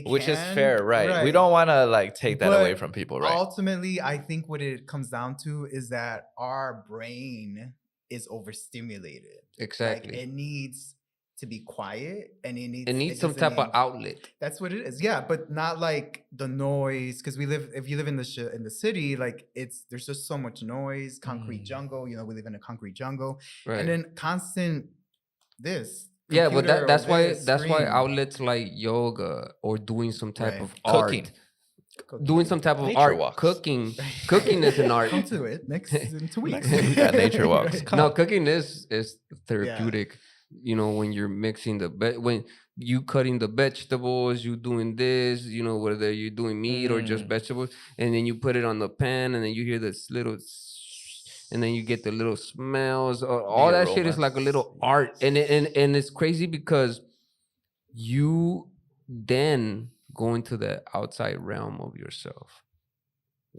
which is fair, right? We don't want to take that away from people, right?
Ultimately, I think what it comes down to is that our brain is overstimulated.
Exactly.
It needs to be quiet, and it needs
some type of outlet.
That's what it is. Yeah, but not like the noise, because if you live in the city, there's just so much noise, concrete jungle. We live in a concrete jungle,
right.
And then constant this.
Yeah, but that's why outlets like yoga or doing some type of
cooking.
Doing some type of
nature
art,
walks.
Cooking is an art.
Come to it next in 2 weeks.
We got nature walks.
No, cooking is therapeutic. Yeah. When you're mixing when you cutting the vegetables, you doing this, whether you're doing meat or just vegetables, and then you put it on the pan, and then you hear this little and then you get the little smells. All that shit is like a little art, and it's crazy because you then go into the outside realm of yourself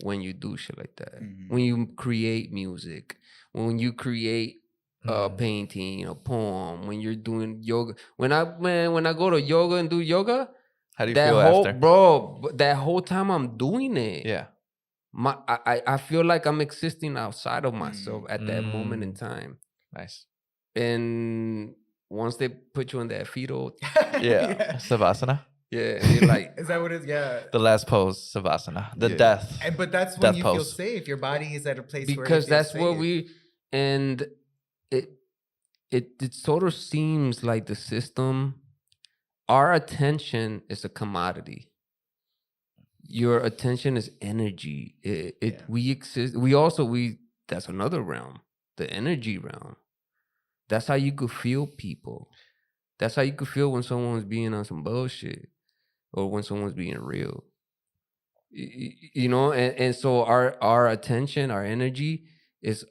when you do shit like that. When you create music, when you create a painting, a poem, when you're doing yoga. When I go to yoga and do yoga,
how do you
that
feel
whole
after?
that whole time I'm doing it.
Yeah.
I feel like I'm existing outside of myself at that moment in time.
Nice.
And once they put you in that fetal,
Savasana.
yeah, and you're like,
is that what it is? Yeah.
The last pose, Savasana. The
Yeah.
death.
But that's when
death
you
pose.
feel safe. Your body is at a place where
because
it feels
that's
safe.
what we and it sort of seems like the system. Our attention is a commodity. Your attention is energy. We exist. We that's another realm, the energy realm. That's how you could feel people. That's how you could feel when someone's being on some bullshit or when someone's being real. You know, and so our attention, our energy is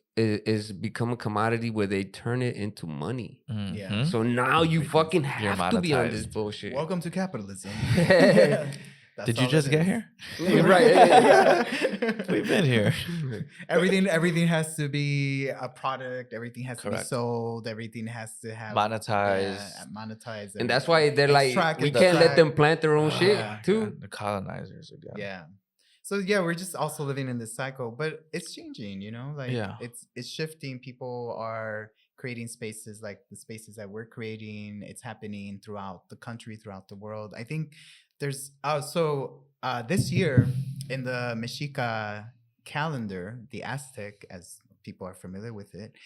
become a commodity where they turn it into money.
Yeah.
So now you fucking have to be on this
monetized.
bullshit.
Welcome to capitalism.
Did you just get here?
Right.
We've been here.
Everything has to be a product. Everything has to be
Correct.
sold. Everything has to have
monetized.
monetized.
And that's why they're like,
Extract
we
and
can't let
extract.
them plant their own shit
Yeah.
too.
The colonizers again.
Yeah. So yeah, we're just also living in this cycle, but it's changing, you know, like
Yeah.
it's shifting. People are creating spaces like the spaces that we're creating. It's happening throughout the country, throughout the world. I think there's this year in the Mexica calendar, the Aztec, as people are familiar with it,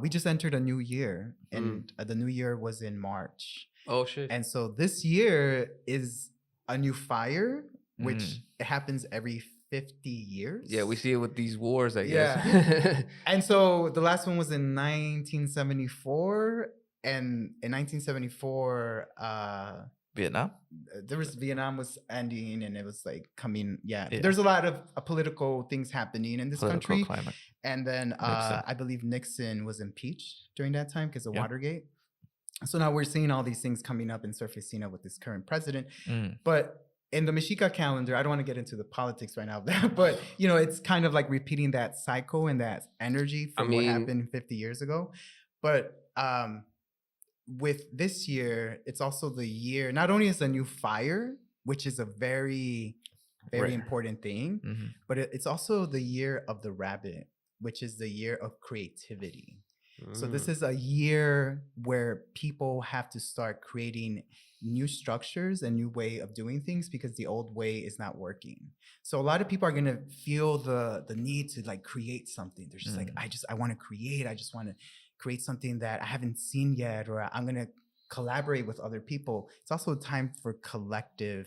we just entered a new year, and the new year was in March.
Oh shit.
And so this year is a new fire, which happens every 50 years.
Yeah, we see it with these wars, I guess.
Yeah. And so the last one was in 1974. And in 1974,
Vietnam.
Vietnam was ending, and it was like coming. Yeah. There's a lot of political things happening in this country.
Climate.
And then I believe Nixon was impeached during that time because of Watergate. So now we're seeing all these things coming up and surfacing up with this current president. But in the Mexica calendar, I don't want to get into the politics right now, but you know, it's kind of like repeating that cycle and that energy from what happened 50 years ago. But with this year, it's also the year, not only is a new fire, which is a very, very important thing, but it's also the year of the rabbit, which is the year of creativity. So this is a year where people have to start creating new structures and new way of doing things because the old way is not working. So a lot of people are going to feel the need to like create something. They're just like, I want to create. I just want to create something that I haven't seen yet, or I'm going to collaborate with other people. It's also a time for collective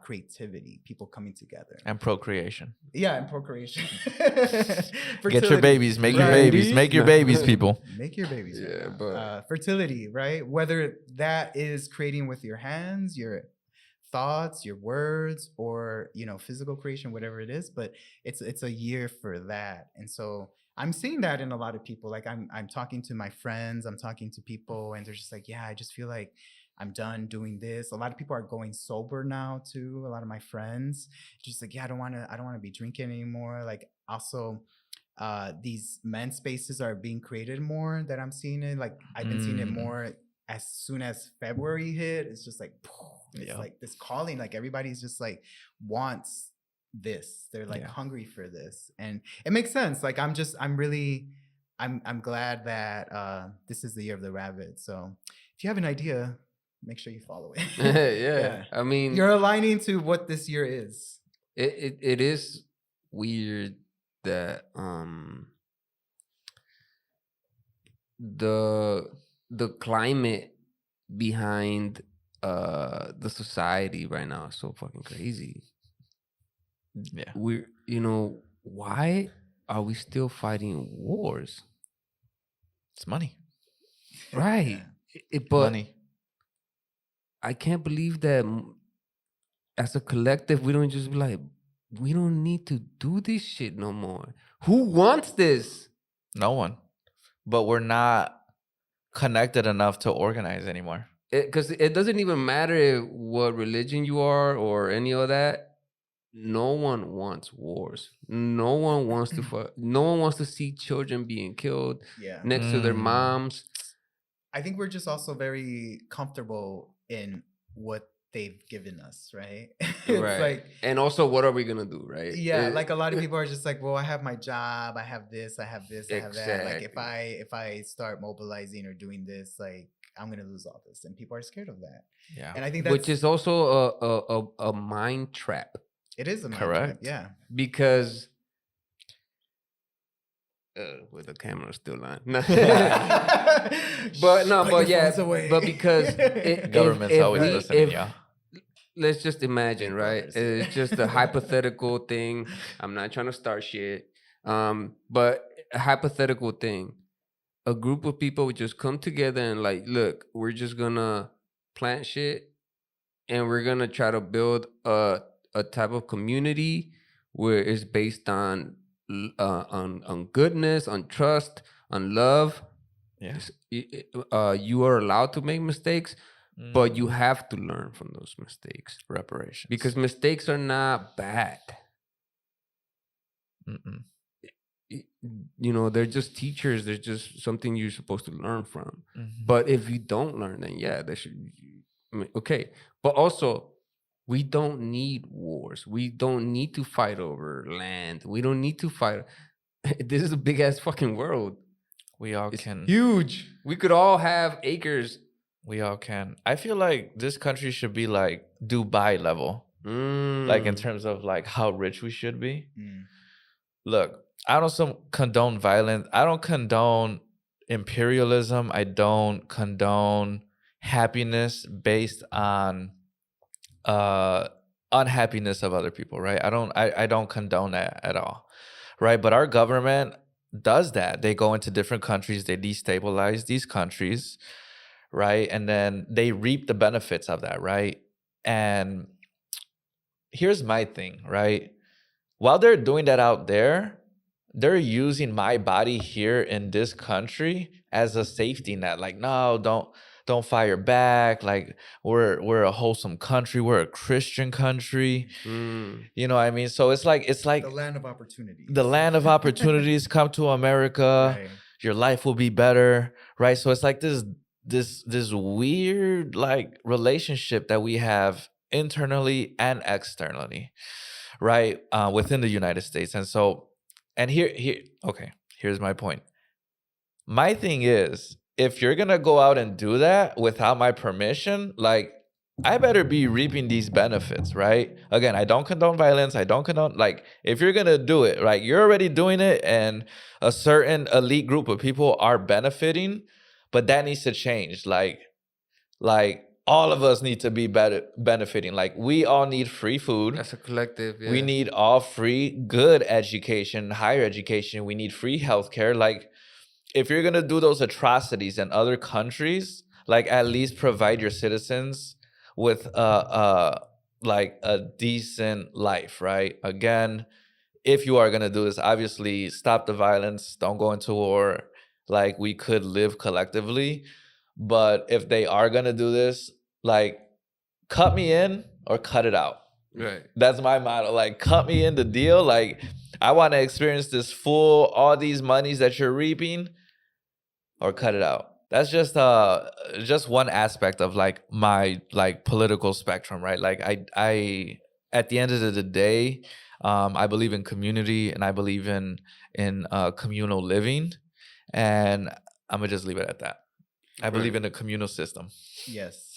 creativity, people coming together.
And procreation.
Yeah, and procreation.
Get your babies, make your babies, make your babies, people.
Make your babies.
Yeah, but
fertility, right? Whether that is creating with your hands, your thoughts, your words, or you know, physical creation, whatever it is, but it's a year for that. And so I'm seeing that in a lot of people. Like I'm talking to my friends, I'm talking to people, and they're just like, yeah, I just feel like I'm done doing this. A lot of people are going sober now too. A lot of my friends just like, yeah, I don't want to be drinking anymore. Like also, these men's spaces are being created more that I'm seeing it. Like I've been seeing it more as soon as February hit. It's just like, it's like this calling. Like everybody's just like wants this. They're like hungry for this, and it makes sense. Like I'm glad that this is the year of the rabbit. So if you have an idea, make sure you follow it.
yeah. I mean,
you're aligning to what this year is.
It is weird that the climate behind the society right now is so fucking crazy.
Yeah.
Why are we still fighting wars?
It's money.
Right. But
money.
I can't believe that as a collective, we don't just be like, we don't need to do this shit no more. Who wants this?
No one. But we're not connected enough to organize anymore.
Because it doesn't even matter what religion you are or any of that. No one wants wars. No one wants to no one wants to see children being killed
Yeah.
next to their moms.
I think we're just also very comfortable in what they've given us, right? It's
Right.
like,
and also, what are we gonna do, right?
yeah, like a lot of people are just like, well, I have my job, I have this, I have that. Like
Exactly.
if I start mobilizing or doing this, like I'm gonna lose all this, and people are scared of that.
Yeah.
And I think
Which
that's
is also a mind trap,
it is a mind trap.
Correct.
Yeah.
because with the camera still on. But no,
Put
but
your
yeah,
phones away.
but because
Government's always
we,
listening, yeah.
let's just imagine,
Big
right?
brothers.
It's just a hypothetical thing. I'm not trying to start shit. But a hypothetical thing. A group of people would just come together and like, look, we're just gonna plant shit, and we're gonna try to build a type of community where it's based on on goodness, on trust, on love.
Yeah.
You are allowed to make mistakes, but you have to learn from those mistakes,
reparations.
because mistakes are not bad.
Mm-mm.
You know, they're just teachers. They're just something you're supposed to learn from.
Mhm.
But if you don't learn, then yeah, they should. I mean, okay, but also, we don't need wars. We don't need to fight over land. We don't need to fight. This is a big ass fucking world.
We all
It's
can.
huge. We could all have acres.
We all can. I feel like this country should be like Dubai level, like in terms of like how rich we should be. Look, I don't condone violence. I don't condone imperialism. I don't condone happiness based on unhappiness of other people, right? I don't condone that at all. Right? But our government does that. They go into different countries, they destabilize these countries, right? And then they reap the benefits of that, right? And here's my thing, right? While they're doing that out there, they're using my body here in this country as a safety net. Like, no, don't fire back. Like, we're a wholesome country. We're a Christian country. You know what I mean? So it's like
the land of opportunities.
The land of opportunities. Come to America.
Right.
Your life will be better, right? So it's like this weird like relationship that we have internally and externally, right? Within the United States. And so, and here's my point. My thing is, if you're gonna go out and do that without my permission, like, I better be reaping these benefits, right? Again, I don't condone violence. I don't condone, like, if you're gonna do it, right, you're already doing it, and a certain elite group of people are benefiting, but that needs to change. Like all of us need to be benefiting. Like, we all need free food.
That's a collective. Yeah.
We need all free, good education, higher education. We need free healthcare. Like, if you're gonna do those atrocities in other countries, like, at least provide your citizens with like a decent life, right? Again, if you are gonna do this, obviously stop the violence, don't go into war. Like, we could live collectively, but if they are gonna do this, like, cut me in or cut it out.
Right.
That's my motto. Like, cut me in the deal. Like, I want to experience this full, all these monies that you're reaping, or cut it out. That's just one aspect of like my like political spectrum, right? Like, I at the end of the day, I believe in community, and I believe in communal living, and I'm gonna just leave it at that. I believe in a communal system.
Yes.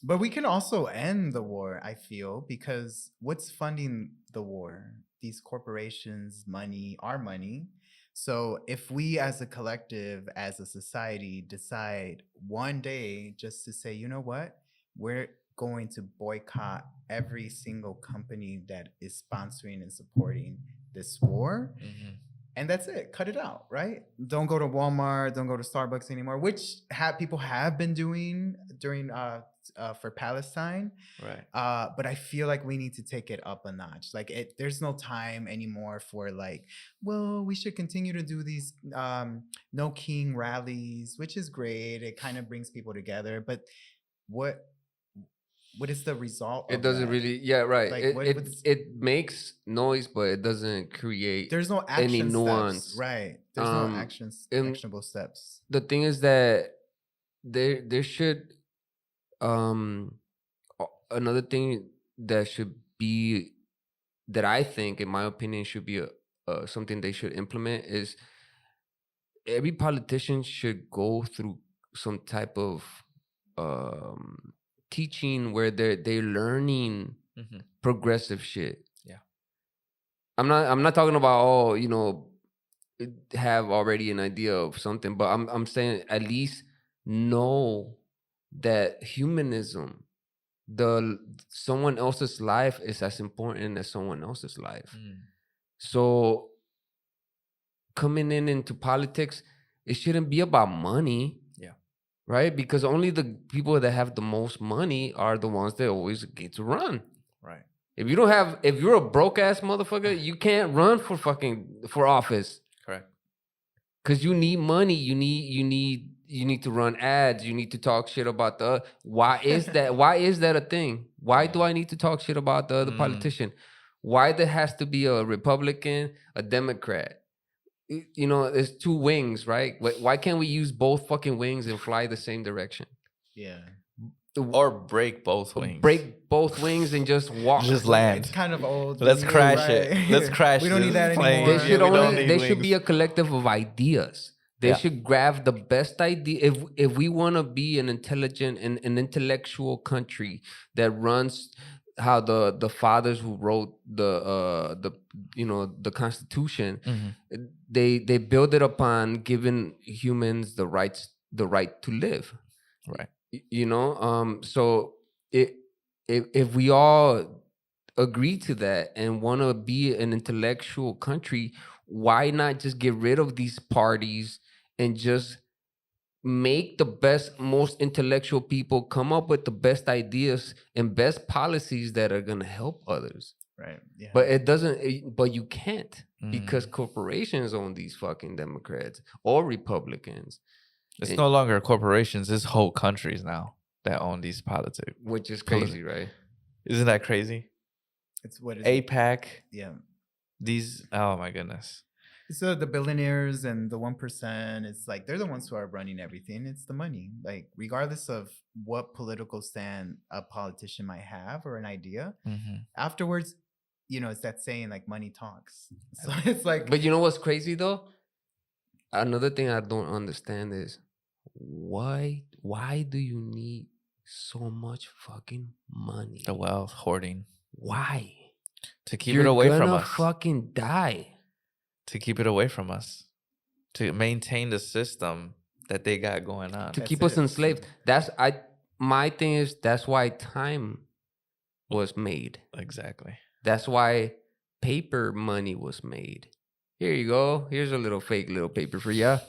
But we can also end the war, I feel, because what's funding the war? These corporations, money, our money. So if we as a collective, as a society, decide one day just to say, you know what, we're going to boycott every single company that is sponsoring and supporting this war, and that's it. Cut it out, right? Don't go to Walmart. Don't go to Starbucks anymore, which people have been doing during for Palestine.
Right.
But I feel like we need to take it up a notch. Like there's no time anymore for like, well, we should continue to do these no king rallies, which is great. It kind of brings people together, but what is the result
It
of
doesn't
that?
really, yeah, right.
Like,
It makes noise, but it doesn't create
There's no
any
action
nuance.
steps, right? There's no
and
actionable steps.
the thing is that there should another thing that should be, that I think, in my opinion, should be something they should implement is every politician should go through some type of teaching where they're learning progressive shit.
Yeah.
I'm not talking about have already an idea of something, but I'm saying at least know that humanism, someone else's life is as important as someone else's life. So coming into politics, it shouldn't be about money.
Yeah.
Right? Because only the people that have the most money are the ones that always get to run.
Right.
If you're a broke ass motherfucker, you can't run for office.
Correct.
Because you need money. You need to run ads. You need to talk shit about why is that? Why is that a thing? Why do I need to talk shit about the other politician? Why there has to be a Republican, a Democrat? There's two wings, right? Why can't we use both fucking wings and fly the same direction?
Yeah.
Or break both wings.
Break both wings and just walk.
Just land.
It's kind of old.
Let's crash it. Let's crash
We don't need that
plane.
anymore.
There should be a collective of ideas. They should grab the best idea. If we want to be an intelligent and an intellectual country that runs how the fathers who wrote the Constitution, they build it upon giving humans the right to live.
Right.
So if we all agree to that and want to be an intellectual country, why not just get rid of these parties and just make the best, most intellectual people come up with the best ideas and best policies that are going to help others?
Right. Yeah.
But you can't, because corporations own these fucking Democrats or Republicans.
It's no longer corporations, it's whole countries now that own these politics.
Which is crazy, right?
Isn't that crazy?
It's what is
APAC.
Yeah.
These, oh my goodness.
So the billionaires and the 1%, it's like they're the ones who are running everything. It's the money. Like, regardless of what political stand a politician might have or an idea, afterwards, it's that saying, like, money talks. So it's like.
But you know what's crazy though? Another thing I don't understand is why do you need so much fucking money?
The wealth hoarding.
Why?
To keep it away from us.
You're gonna fucking die.
To keep it away from us. To maintain the system that they got going on.
To keep us enslaved. My thing is, that's why time was made.
Exactly.
That's why paper money was made. Here you go. Here's a little fake little paper for ya.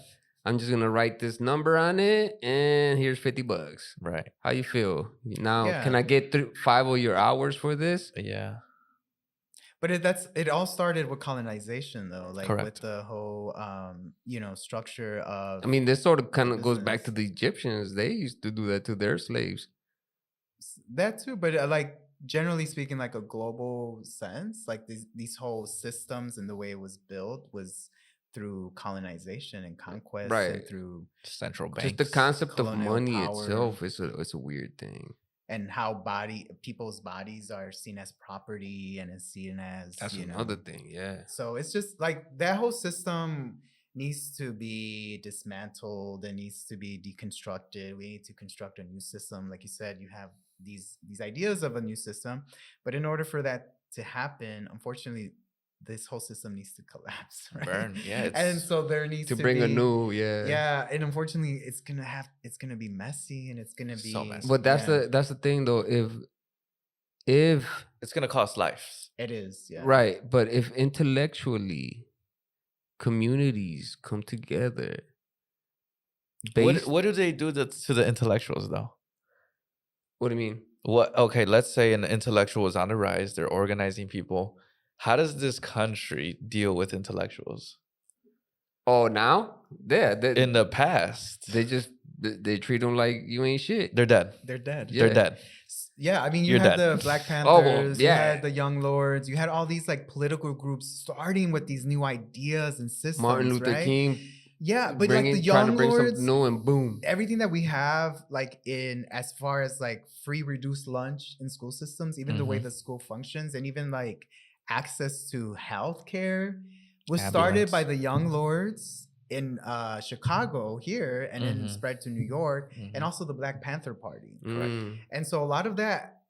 I'm just gonna write this number on it, and here's $50.
Right.
How you feel now? Can I get 5 of your hours for this?
Yeah.
But it all started with colonization, though. Like,
correct.
With the whole structure of.
I mean, this sort of kind of goes back to the Egyptians. They used to do that to their slaves.
That too, but like, generally speaking, like a global sense, like these whole systems and the way it was built was through colonization and conquest,
right?
And through
central banks.
Just the concept of money
power
itself is a weird thing.
And how people's bodies are seen as property and is seen as
that's another thing, yeah.
So it's just like that whole system needs to be dismantled. It needs to be deconstructed. We need to construct a new system. Like you said, you have these ideas of a new system, but in order for that to happen, unfortunately, this whole system needs to collapse, right?
Burn, yeah.
And so there needs to
bring
be
a new,
and unfortunately, it's gonna be messy, and it's gonna be
so messy.
But that's the thing, though. If
it's gonna cost lives,
it is,
right. But if intellectually communities come together.
What do they do to the intellectuals though?
What do you mean?
Okay, let's say an intellectual is on the rise. They're organizing people. How does this country deal with intellectuals?
Oh, now? Yeah.
In the past,
They treat them like you ain't shit.
they're dead.
They're dead.
Yeah.
They're dead.
Yeah, I mean, you
You're
had
dead.
the Black
Oh, well,
Panthers, you
yeah.
had the Young Lords, you had all these like political groups starting with these new ideas and systems.
Martin Luther
right?
King.
Yeah, but like the
trying to
Young
bring
Lords,
something new, and boom.
everything that we have, like in as far as like free reduced lunch in school systems, even the way the school functions, and even like access to healthcare was started by the Young Lords in Chicago here, and then spread to New York, and also the Black Panther Party.
Mm.
And so a lot of that,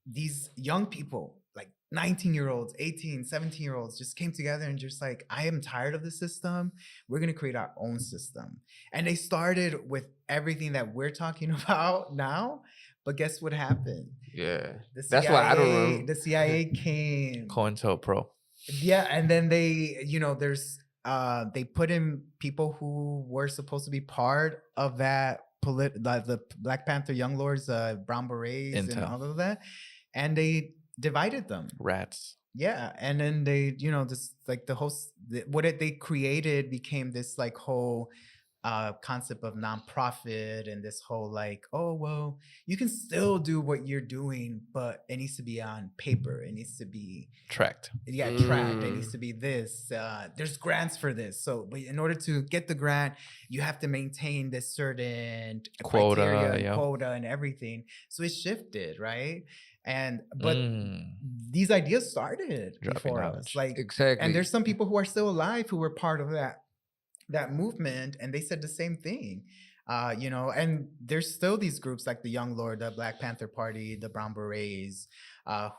these young people, like 19-year-olds, 18, 17-year-olds just came together and just like, I am tired of the system. We're going to create our own system. And they started with everything that we're talking about now. But guess what happened?
Yeah.
The
That's why I don't know.
The CIA came.
COINTELPRO.
Yeah. And then they, there's, they put in people who were supposed to be part of that, the Black Panther Young Lords, Brown Berets, and all of that. And they divided them.
Rats.
Yeah. And then they, this like the whole, they created became this like whole concept of nonprofit, and this whole like, oh, well, you can still do what you're doing, but it needs to be on paper. It needs to be
tracked.
Yeah, tracked. It needs to be this. There's grants for this. So, but in order to get the grant, you have to maintain this certain quota and everything. So it shifted, right? But these ideas started before us, like
exactly.
And there's some people who are still alive who were part of that movement, and they said the same thing. And there's still these groups like the Young Lord, the Black Panther Party, the Brown Berets,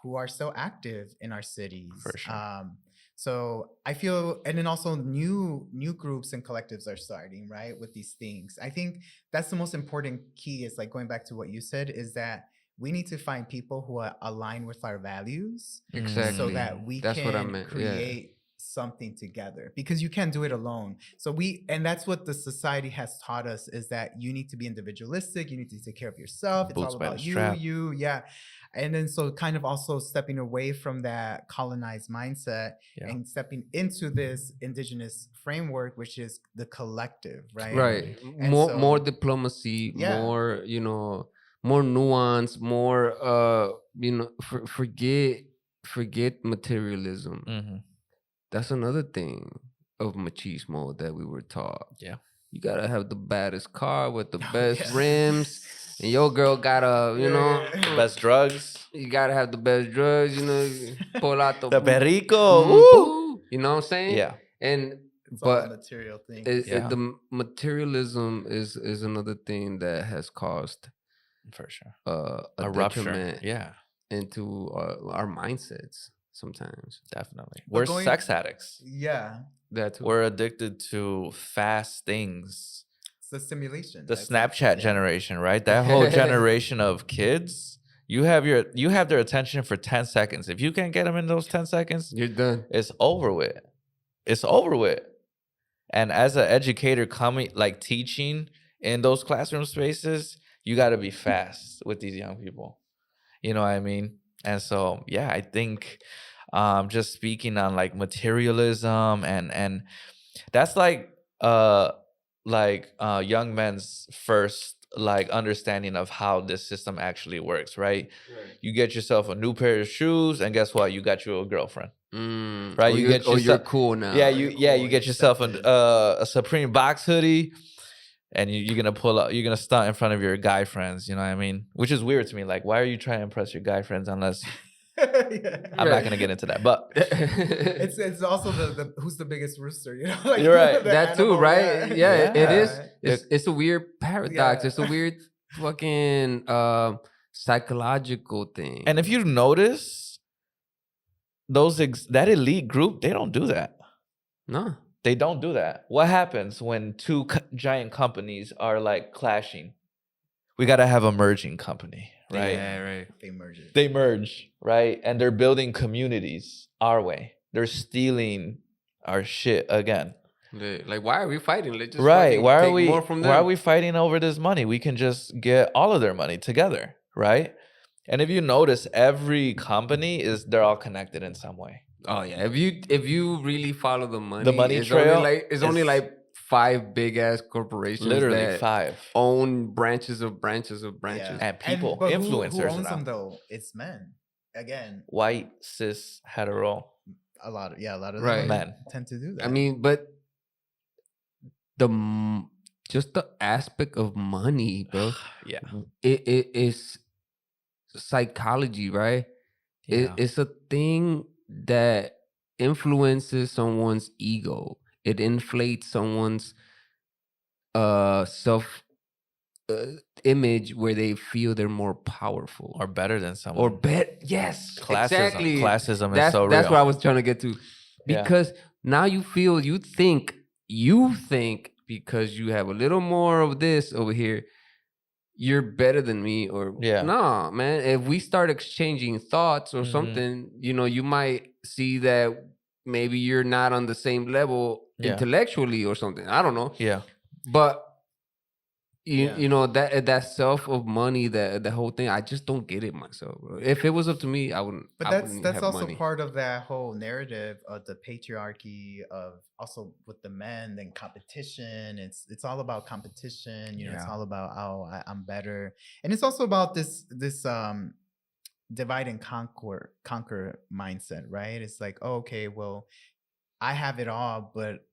who are still active in our cities.
For sure.
So I feel, and then also new groups and collectives are starting, right, with these things. I think that's the most important key, is like going back to what you said, is that we need to find people who are aligned with our values,
exactly,
so that we can create something together, because you can't do it alone. And that's what the society has taught us, is that you need to be individualistic, you need to take care of yourself, it's all about you, yeah. And then so kind of also stepping away from that colonized mindset and stepping into this indigenous framework, which is the collective, right?
And more diplomacy, more, more nuance, more forget materialism. That's another thing of machismo that we were taught.
Yeah.
You gotta have the baddest car with the best rims, and your girl gotta,
the best drugs.
You gotta have the best drugs, pull out the
perico.
You know what I'm saying?
Yeah.
And
it's all a material thing.
The materialism is another thing that has caused,
for sure,
a
rupture.
Into our mindsets. Sometimes,
definitely, we're sex addicts.
Yeah,
that too.
We're addicted to fast things.
It's the stimulation.
The Snapchat generation, right? That whole generation of kids. You have their attention for 10 seconds. If you can't get them in those 10 seconds,
you're done.
It's over with. It's over with. And as an educator teaching in those classroom spaces, you got to be fast with these young people. You know what I mean? And so, yeah, I think just speaking on like materialism and that's young men's first like understanding of how this system actually works, right? You get yourself a new pair of shoes, and guess what? You got you a girlfriend, right?
You're cool now.
Yeah, you get yourself a Supreme box hoodie. And you're gonna pull up, you're gonna stunt in front of your guy friends, you know what I mean? Which is weird to me. Like, why are you trying to impress your guy friends unless I'm not gonna get into that? But
it's also the who's the biggest rooster, Like,
you're right.
That
animal,
too, right? Yeah, it is. It's a weird paradox.
Yeah.
It's a weird fucking psychological thing.
And if you notice, that elite group, they don't do that.
No.
They don't do that. What happens when two giant companies are like clashing? We got to have a merging company, right?
Yeah, right.
They
merge, right? And they're building communities our way. They're stealing our shit again.
Like, why are we fighting? Let's just
Right.
fucking take more from them.
Why are we fighting over this money? We can just get all of their money together, right? And if you notice, every company they're all connected in some way.
Oh yeah, if you really follow the money,
money
it's
trail
only
is-
like 5 big ass corporations
Literally
that
5.
own branches of branches of branches.
And people,
but
influencers
who owns
around.
them though? It's men. Again,
White, cis, hetero.
a lot of them
Right.
Men.
tend to do that.
I mean, but just the aspect of money, bro.
Yeah.
It is psychology, right?
Yeah.
It's a thing that influences someone's ego. It inflates someone's self image where they feel they're more powerful
Or better than someone.
or bet. Yes,
Classism.
exactly.
Classism is
That's
so real.
that's what I was trying to get to,
Yeah.
because now you think because you have a little more of this over here, you're better than me, or
Yeah.
no, man. If we start exchanging thoughts or
Mhm.
something, you might see that maybe you're not on the same level
Yeah.
intellectually or something. I don't know,
Yeah.
but
Yeah.
that self of money, the whole thing, I just don't get it myself, bro. If it was up to me, I wouldn't.
But
I wouldn't
that's
have
also
money.
part of that whole narrative of the patriarchy of also with the men and competition. It's all about competition. It's
Yeah.
all about I'm better, and it's also about this divide and conquer mindset, right? It's like, oh, okay, well, I have it all, but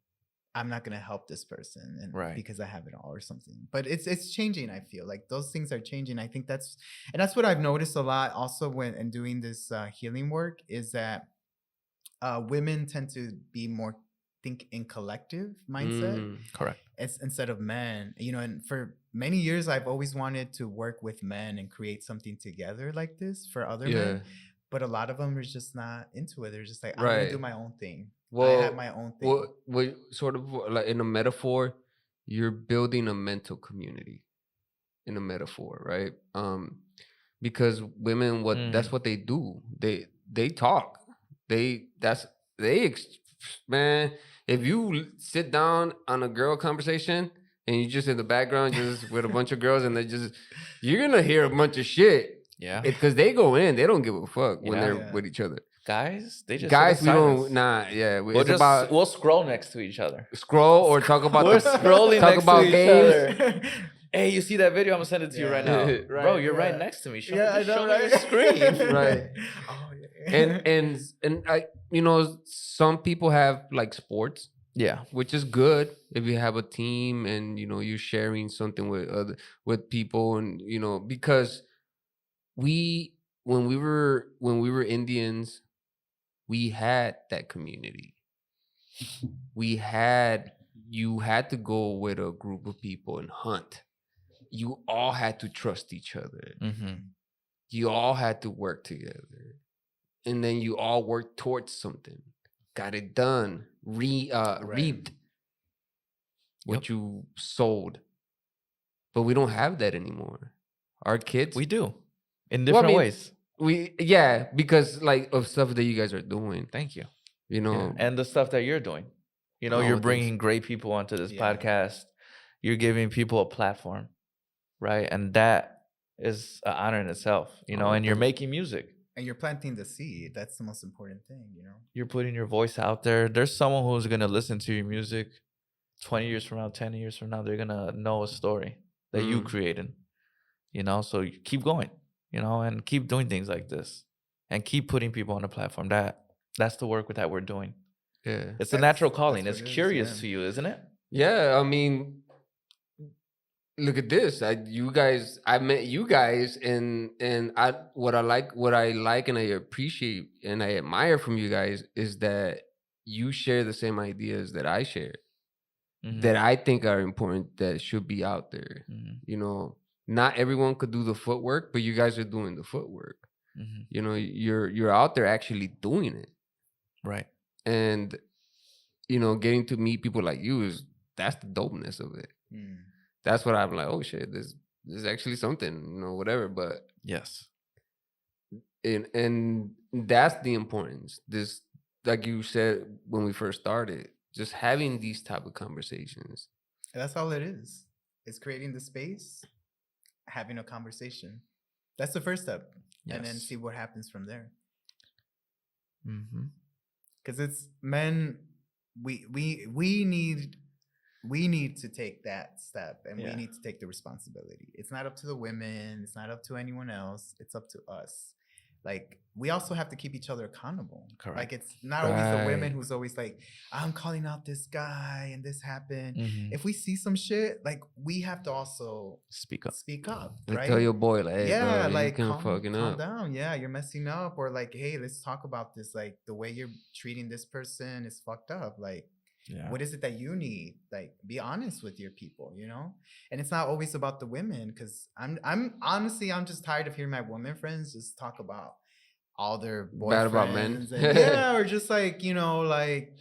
I'm not gonna help this person, and
Right.
because I have it all or something. But it's changing. I feel like those things are changing. I think that's what I've noticed a lot also when and doing this healing work is that women tend to be more think in collective mindset
Correct.
instead of men. And for many years I've always wanted to work with men and create something together like this for other men. But a lot of them are just not into it. They're just like, I'm gonna do my own thing. I have my own thing.
Well, sort of like in a metaphor, you're building a mental community. In a metaphor, right? Because women, that's what they do. They talk. Man. If you sit down on a girl conversation and you just in the background just with a bunch of girls and you're gonna hear a bunch of shit.
Yeah.
Because they go in, they don't give a fuck when they're
Yeah.
with each other.
Guys, they just
Guys, we
silence.
don't. Nah, yeah.
We'll scroll next to each other.
Scroll or talk about
We're scrolling
talk
next
about
to each
games.
other. Hey, you see that video? I'm gonna send it to you right now.
Right,
Bro, you're right
yeah.
next to me. Show
I
me
know,
your
right?
screen.
Right.
Oh, yeah.
And I, some people have like sports,
Yeah.
which is good if you have a team and you're sharing something with people, and because when we were Indians, we had that community. You had to go with a group of people and hunt. You all had to trust each other.
Mm-hmm.
You all had to work together. And then you all worked towards something. Got it done. Reaped what you sowed. But we don't have that anymore. Our kids,
We do. In different ways.
because like of stuff that you guys are doing.
Thank you.
Yeah.
And the stuff that you're doing. You're
thanks.
bringing great people onto this
Yeah.
podcast. You're giving people a platform, right? And that is an honor in itself, and you're making music.
And you're planting the seed. That's the most important thing,
You're putting your voice out there. There's someone who's going to listen to your music 20 years from now, 10 years from now. They're going to know a story that you created, so you keep going, and keep doing things like this and keep putting people on the platform. That's the work that we're doing.
Yeah.
It's a natural calling.
that's
It's
what it is,
curious
yeah.
to you, isn't it?
Yeah, I mean, look at this. I met you guys, and what I like and I appreciate and I admire from you guys is that you share the same ideas that I share, that I think are important, that should be out there. Not everyone could do the footwork, but you guys are doing the footwork. You're out there actually doing it.
Right.
And getting to meet people like you that's the dopeness of it. That's what I'm like, oh shit, this is actually something, whatever. But
Yes.
and that's the importance. This, like you said when we first started, just having these type of conversations.
That's all it is. It's creating the space, having a conversation. That's the first step. And then
Yes.
see what happens from there.
Mm-hmm.
Because it's men, we need to take that step, and we
Yeah.
need to take the responsibility. It's not up to the women, it's not up to anyone else, it's up to us. Like, we also have to keep each other accountable.
Correct.
Like, it's not always the women
Right.
who's always like, I'm calling out this guy and this happened.
Mm-hmm.
If we see some shit, like, we have to also
Speak up.
speak up,
Like,
right?
tell your boy, like, hey,
Yeah,
bro,
like,
you can
calm
fucking up.
down. Yeah, you're messing up. Or like, hey, let's talk about this. Like, the way you're treating this person is fucked up. Like,
Yeah.
what is it that you need? Like, be honest with your people, you know? And it's not always about the women, because I'm honestly, I'm just tired of hearing my women friends just talk about all their boyfriends.
Bad about men.
And, yeah, or just like, you know, like,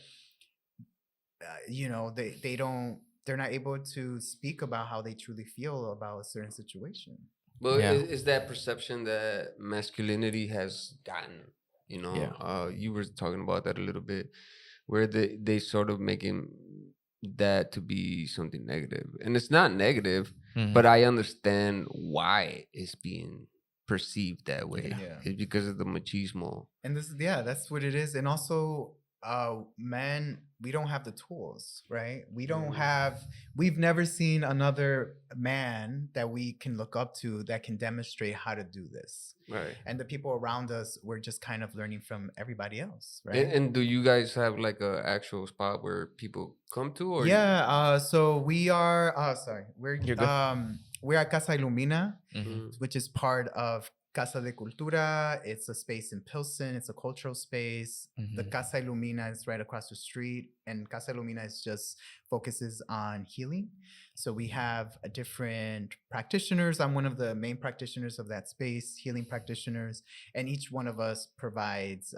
they're not able to speak about how they truly feel about a certain situation.
But
Yeah.
is that perception that masculinity has gotten, you know?
Yeah.
You were talking about that a little bit, where they sort of making that to be something negative. And it's not negative,
Mhm.
but I understand why it's being perceived that way.
Yeah.
It's because of the machismo.
And this, yeah, that's what it is. And also, men, we don't have the tools, right? We've never seen another man that we can look up to that can demonstrate how to do this.
Right.
And the people around us, we're just kind of learning from everybody else, right?
And do you guys have like a actual spot where people come to, or
Yeah, so we are
You're good.
we're at Casa Ilumina,
Mhm.
which is part of Casa de Cultura. It's a space in Pilsen. It's a cultural space. The
Mhm.
Casa Ilumina is right across the street, and Casa Ilumina is just focuses on healing. So we have a different practitioners. I'm one of the main practitioners of that space, healing practitioners, and each one of us provides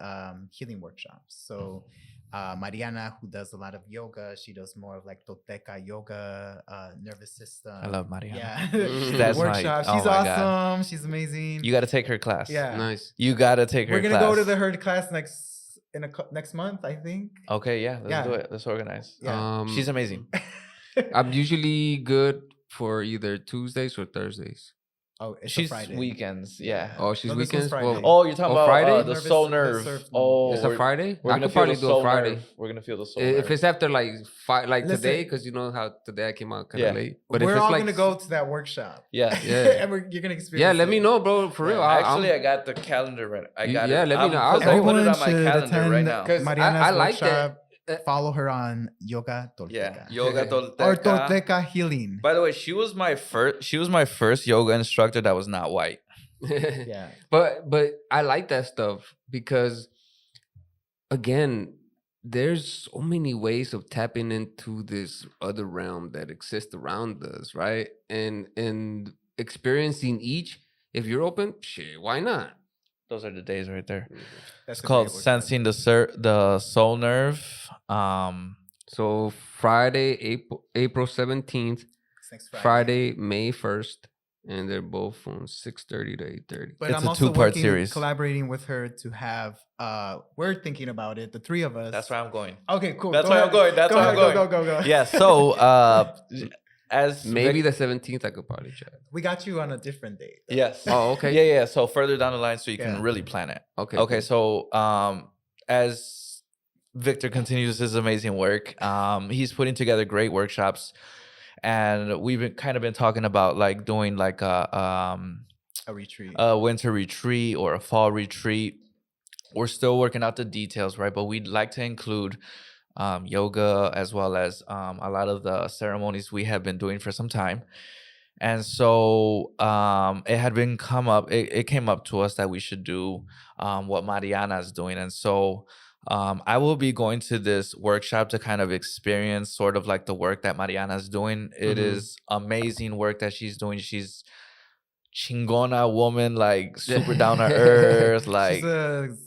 healing workshops. So Mariana, who does a lot of yoga, she does more of like Tolteca yoga, nervous system.
I love Mariana.
Yeah,
That's my-
workshop.
oh
She's
my
awesome.
God.
She's amazing.
You got to take her class.
Yeah.
nice?
You got to take her
We're gonna
class.
go to her class next month, I think.
Okay, yeah. Let's
Yeah.
do it. Let's organize.
Yeah.
She's amazing.
I'm usually good for either Tuesdays or Thursdays.
Oh, it's a
She's
Friday.
weekends. Yeah.
Oh, she's
No, this one's
weekends.
Friday.
Well,
Oh, you're talking
Oh,
about
Friday?
the
Nervous-
soul
the
nerve.
surf-
Oh,
it's a Friday.
We're
I
gonna
could
feel
probably
the
do
soul
a Friday.
nerve. We're gonna feel the soul
If
nerve.
it's after like like
Listen.
today, because you know how today I came out kind of
Yeah.
late. But
We're
if it's
all
like,
gonna go to that workshop.
Yeah.
Yeah.
And you're gonna experience.
yeah, let me
it.
know, bro. For real.
Yeah.
Actually, I got the calendar right. I got
Yeah,
it.
let me know. I was
I put it
Everyone
on my
should
calendar right
attend
now.
'Cause
Mariana's
I like that.
workshop. Follow her on Yoga Tolteca.
Yeah, yoga
Or
Tolteca.
Tolteca healing.
By the way, she was my first yoga instructor that was not white.
Yeah.
But I like that stuff because, again, there's so many ways of tapping into this other realm that exists around us, right? And experiencing each. If you're open, shit, why not?
Those are the days right there.
That's
It's
a
called
great workshop.
Sensing the Soul Nerve.
So Friday, April 17th,
It's next
Friday, May 1st, and they're both from 6:30 to 8:30.
But
It's
I'm
a
also
two-part
working,
series.
collaborating with her to have. We're thinking about it. The three of us.
That's why I'm going.
Okay, cool.
That's
Go
why I'm
ahead.
going. That's
Go
why I'm
ahead.
going.
Go.
Yeah. So as
Maybe the 17th I could probably check.
We got you on a different date. though.
yes.
Oh, okay.
Yeah. So further down the line, so you
Yeah.
can really plan it.
Okay.
Okay.
cool.
So as Victor continues his amazing work, he's putting together great workshops, and we've been talking about like doing like
A retreat.
a winter retreat or a fall retreat. We're still working out the details, right? But we'd like to include yoga as well as a lot of the ceremonies we have been doing for some time. And so it came up to us that we should do what Mariana is doing. And so I will be going to this workshop to kind of experience sort of like the work that Mariana is doing. It
Mhm.
is amazing work that she's doing. She's chingona woman, like super down to earth, like
She's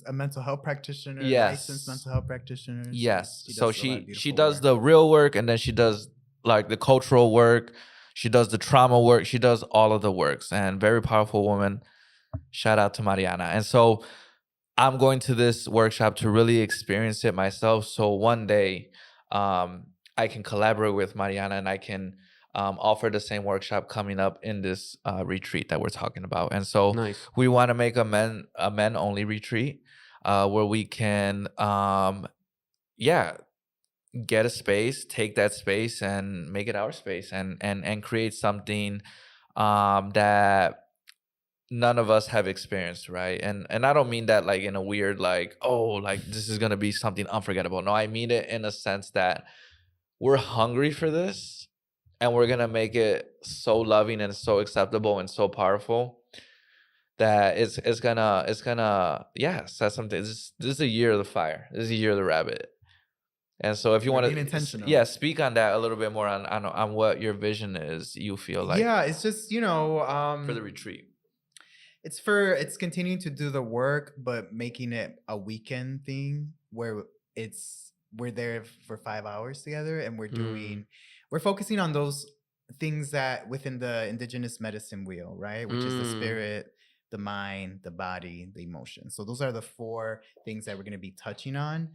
a mental health practitioner.
Yes.
Licensed mental health practitioner. so
yes.
she
So
does a lot of
she
beautiful
does
work.
the real work, and then she does like the cultural work. She does the trauma work. She does all of the works, and very powerful woman. Shout out to Mariana. And so I'm going to this workshop to really experience it myself. So one day I can collaborate with Mariana, and I can offer the same workshop coming up in this retreat that we're talking about. And so
Nice.
we want to make a men only retreat where we can get a space, take that space and make it our space, and create something that none of us have experienced, right? And I don't mean that like in a weird like, oh, like this is gonna be something unforgettable. No, I mean it in a sense that we're hungry for this, and we're gonna make it so loving and so acceptable and so powerful that it's gonna set something. This is a year of the fire. This is a year of the rabbit. And so if you
We're
want
being
to,
intentional.
speak on that a little bit more on what your vision is, you feel like
Yeah, it's just,
for the retreat.
it's continuing to do the work, but making it a weekend thing where we're there for 5 hours together, and we're focusing on those things that within the indigenous medicine wheel, right? Which is the spirit, the mind, the body, the emotion. So those are the 4 things that we're going to be touching on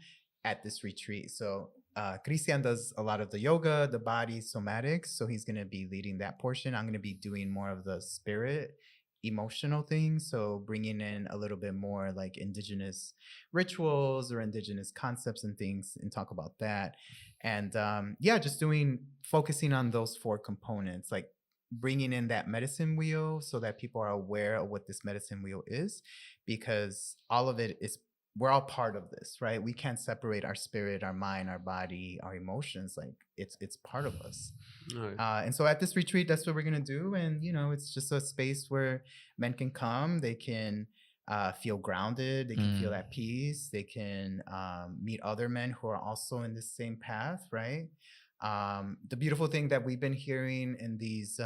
at this retreat. So Chrisian does a lot of the yoga, the body, somatics. So he's going to be leading that portion. I'm going to be doing more of the spirit, emotional things. So bringing in a little bit more like indigenous rituals or indigenous concepts and things, and talk about that. And just focusing on those 4 components, like bringing in that medicine wheel so that people are aware of what this medicine wheel is, because all of it is, we're all part of this, right? We can't separate our spirit, our mind, our body, our emotions. Like it's part of us.
Nice.
And so at this retreat, that's what we're gonna do. And it's just a space where men can come. They can feel grounded. They can feel at peace. They can meet other men who are also in the same path, right? The beautiful thing that we've been hearing in these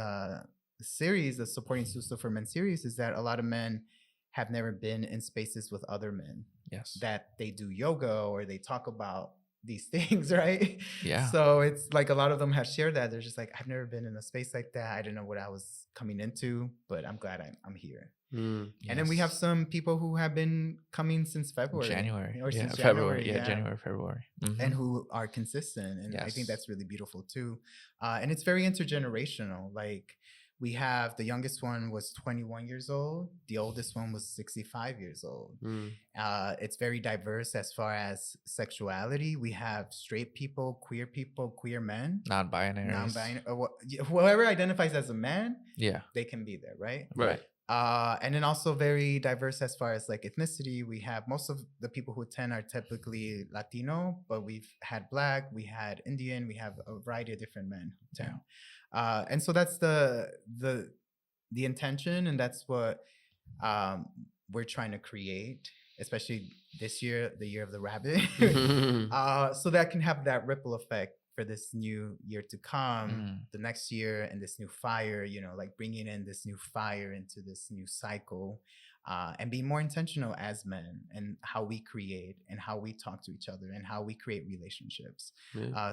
series, the Supporting Susto For Men series, is that a lot of men have never been in spaces with other men.
Yes.
That they do yoga or they talk about these things, right?
Yeah.
So it's like a lot of them have shared that. They're just like, I've never been in a space like that. I didn't know what I was coming into, but I'm glad I'm here.
Yes.
And then we have some people who have been coming since February.
January.
Or since
February.
January.
January, February.
And who are consistent. And I think that's really beautiful too. And it's very intergenerational. Like we have, the youngest one was 21 years old. The oldest one was 65 years old. It's very diverse as far as sexuality. We have straight people, queer men.
Non-binary.
Whoever identifies as a man,
yeah,
they can be there, right?
Right.
And then also very diverse as far as like ethnicity. We have, most of the people who attend are typically Latino, but we've had Black, we had Indian, we have a variety of different men who attend. And so that's the intention, and that's what we're trying to create, especially this year, the year of the rabbit, so that can have that ripple effect for this new year to come, the next year, and this new fire, like bringing in this new fire into this new cycle, and being more intentional as men and how we create and how we talk to each other and how we create relationships.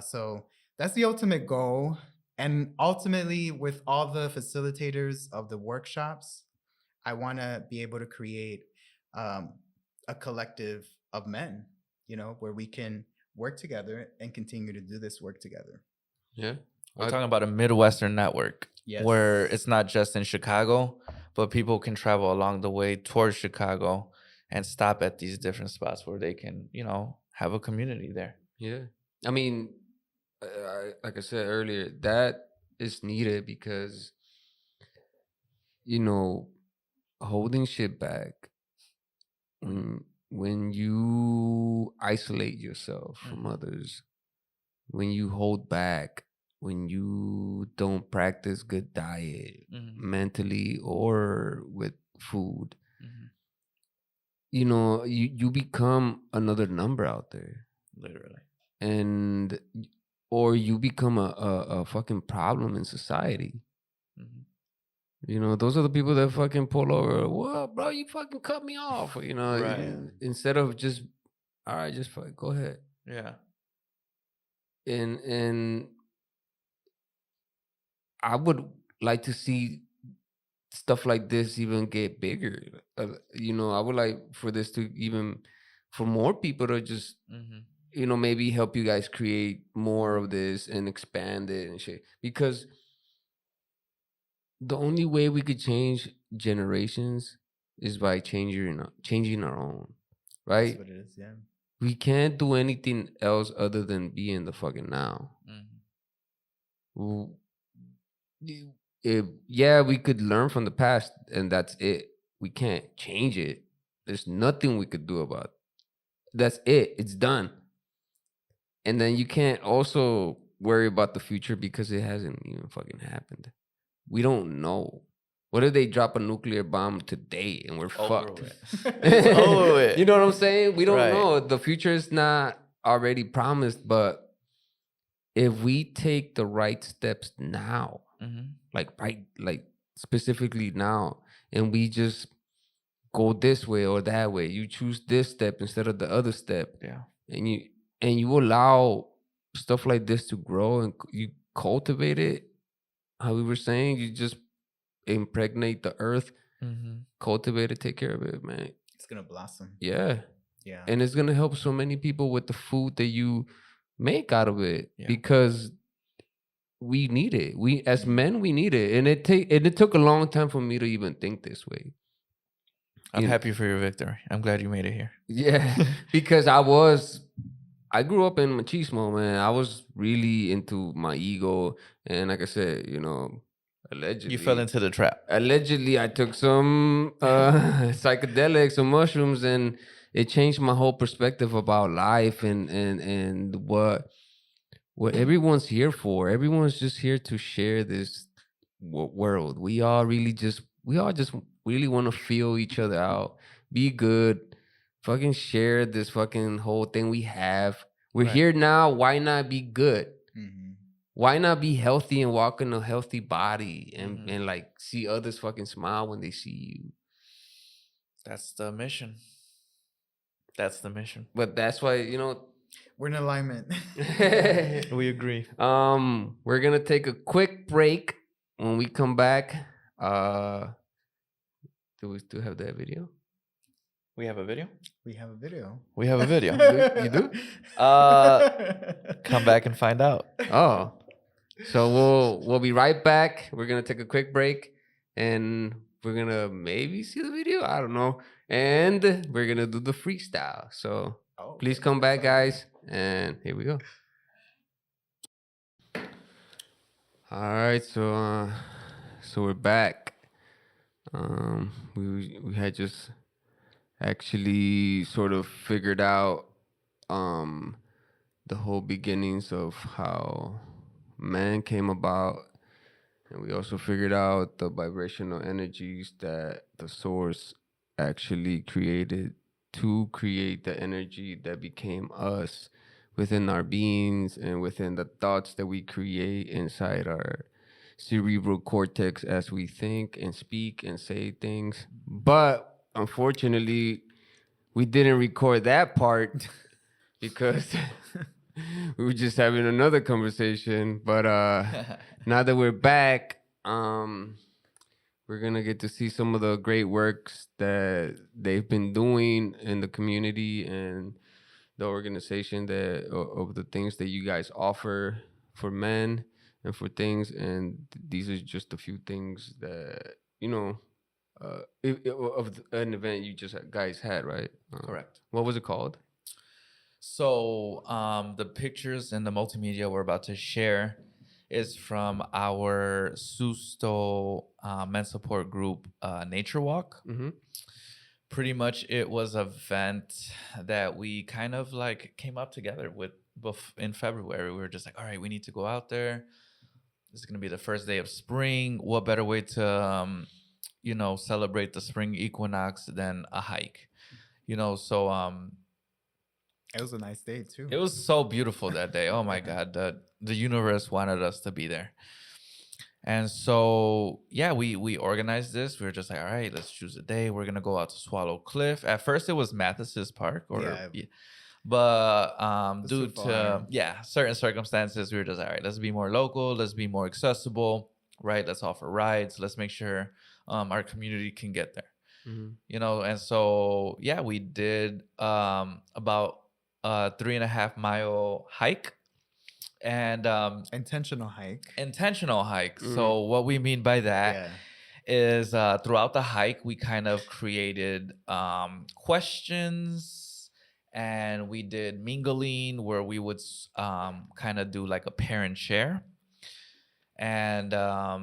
So that's the ultimate goal. And ultimately, with all the facilitators of the workshops, I want to be able to create a collective of men, where we can work together and continue to do this work together.
Yeah.
We're talking about a Midwestern network where it's not just in Chicago, but people can travel along the way towards Chicago and stop at these different spots where they can, have a community there.
Yeah. I mean, like I said earlier, that is needed because, holding shit back, when you isolate yourself from others, when you hold back, when you don't practice good diet mentally or with food, you become another number out there,
literally,
and or you become a fucking problem in society. Those are the people that fucking pull over. What, bro? You fucking cut me off.
Right.
Instead of just, all right, just go ahead.
Yeah.
And I would like to see stuff like this even get bigger. I would like for this to even, for more people to just maybe help you guys create more of this and expand it and shit. Because the only way we could change generations is by changing our own,
That's
right?
what it is. Yeah.
We can't do anything else other than be in the fucking now. W- yeah, we could learn from the past, and that's it. We can't change it. There's nothing we could do about it. That's it. It's done. And then you can't also worry about the future because it hasn't even fucking happened. We don't know. What if they drop a nuclear bomb today and we're
Over
fucked?
with. It's over with.
You know what I'm saying? We don't
Right.
know. The future is not already promised, but if we take the right steps now, like specifically now, and we just go this way or that way, you choose this step instead of the other step,
Yeah.
and you allow stuff like this to grow and you cultivate it. How we were saying, you just impregnate the earth, cultivate it, take care of it, man.
It's gonna blossom.
Yeah.
Yeah.
And it's gonna help so many people with the food that you make out of it,
Yeah.
because we need it. We as men, we need it, and it took a long time for me to even think this way.
I'm happy for your victory. I'm glad you made it here.
Yeah, because I grew up in machismo, man. I was really into my ego, and like I said, allegedly
You fell into the trap.
Allegedly, I took some psychedelics, some mushrooms, and it changed my whole perspective about life and what everyone's here for. Everyone's just here to share this world. We all just really want to feel each other out, be good, fucking share this fucking whole thing we have. We're here now. Why not be good? Why not be healthy and walk in a healthy body and like see others fucking smile when they see you?
That's the mission. That's the mission.
But that's why,
we're in alignment.
We agree.
We're gonna take a quick break. When we come back, do we still have that video?
We have a video?
We have a video.
We have a video.
You do?
Come back and find out.
Oh. So we'll be right back. We're gonna take a quick break, and we're gonna maybe see the video. I don't know, and we're gonna do the freestyle. So please come back, guys, and here we go. All right, so we're back. We had just actually sort of figured out the whole beginnings of how man came about, and we also figured out the vibrational energies that the source actually created to create the energy that became us within our beings and within the thoughts that we create inside our cerebral cortex as we think and speak and say things. But unfortunately, we didn't record that part because we were just having another conversation. But now that we're back, we're gonna get to see some of the great works that they've been doing in the community and the organization of the things that you guys offer for men and for things. And these are just a few things that of an event you just guys had, right?
Correct.
What was it called?
So the pictures and the multimedia we're about to share is from our Susto men support group, Nature Walk. Pretty much it was an event that we kind of like came up together with in February. We were just like, all right, we need to go out there. This is going to be the first day of spring. What better way to, celebrate the spring equinox than a hike? So
it was a nice day too.
It was so beautiful that day. Oh my God, the universe wanted us to be there. And so, yeah, we organized this. We were just like, all right, let's choose a day. We're going to go out to Swallow Cliff. At first, it was Mathis's Park. But due to, certain circumstances, we were just, all right, let's be more local. Let's be more accessible, right? Let's offer rides. Let's make sure our community can get there. And so, yeah, we did about a 3.5 mile hike, and
Intentional hike.
intentional hike.
Mhm.
So what we mean by that
Yeah.
is throughout the hike we kind of created questions, and we did mingling where we would kind of do like a pair and share, and yeah,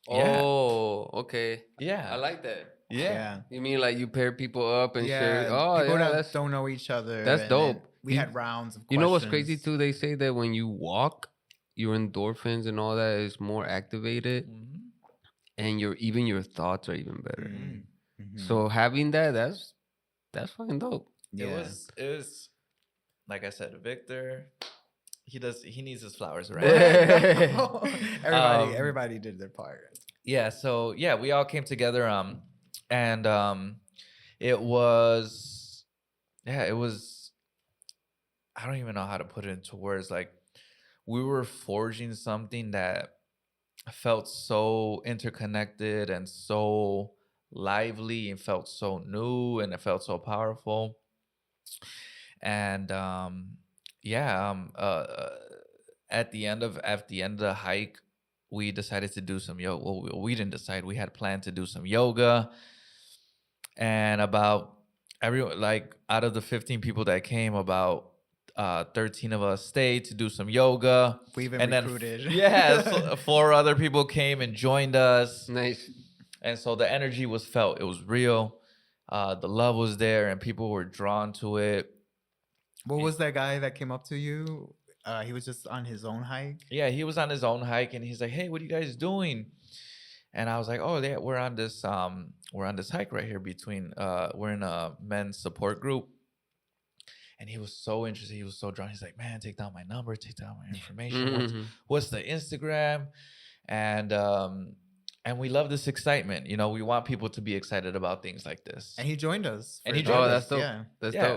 Oh, okay.
yeah,
I like that.
yeah.
You mean like you pair people up and share?
Yeah.
Oh,
People
yeah,
that don't know each other.
that's
and then
dope.
We
You-
had rounds of questions.
You know what's crazy too? They say that when you walk, your endorphins and all that is more activated,
Mhm.
and your thoughts are even better.
Mm. Mhm.
So having that, that's fucking dope.
It was like I said, Victor. He needs his flowers, right?
Everybody did their part.
Yeah. So yeah, we all came together. And it was, yeah, it was. I don't even know how to put it into words. Like, we were forging something that felt so interconnected and so lively and felt so new and it felt so powerful. And yeah, at the end of the hike, we decided to do some yoga. Well, we didn't decide. We had planned to do some yoga, and about everyone, like out of the 15 people that came, about 13 of us stayed to do some yoga.
We even
And then
recruited.
yeah, 4 other people came and joined us.
Nice.
And so the energy was felt. It was real. The love was there, and people were drawn to it.
What was that guy that came up to you? He was just on his own hike.
Yeah, he was on his own hike, and he's like, "Hey, what are you guys doing?" And I was like, "Oh, yeah, we're on this hike right here between we're in a men's support group." And he was so interested. He was so drawn. He's like, "Man, take down my number, take down my information.
Mhm.
What's the Instagram?" And we love this excitement. You know, we want people to be excited about things like this.
And he joined us.
And he
for
joined
Oh,
us,
that's dope.
Yeah.
That's
yeah,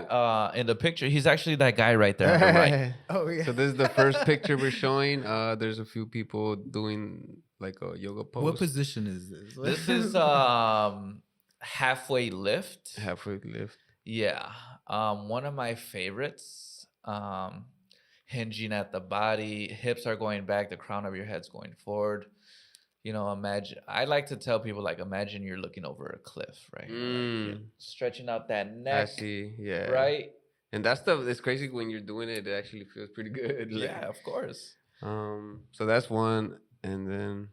dope.
in the picture, he's actually that guy right there on the right.
Oh yeah.
So this is the first picture we're showing. There's a few people doing like a yoga pose.
What position is this?
This is halfway lift.
Halfway lift.
Yeah. One of my favorites. Hinging at the body, hips are going back, the crown of your head's going forward. You know, imagine. I like to tell people, like, imagine you're looking over a cliff, right? Like, you're stretching out that neck.
I see. Yeah.
Right.
And that stuff is crazy when you're doing it. It actually feels pretty good. Like,
Yeah, of course.
So that's one, and then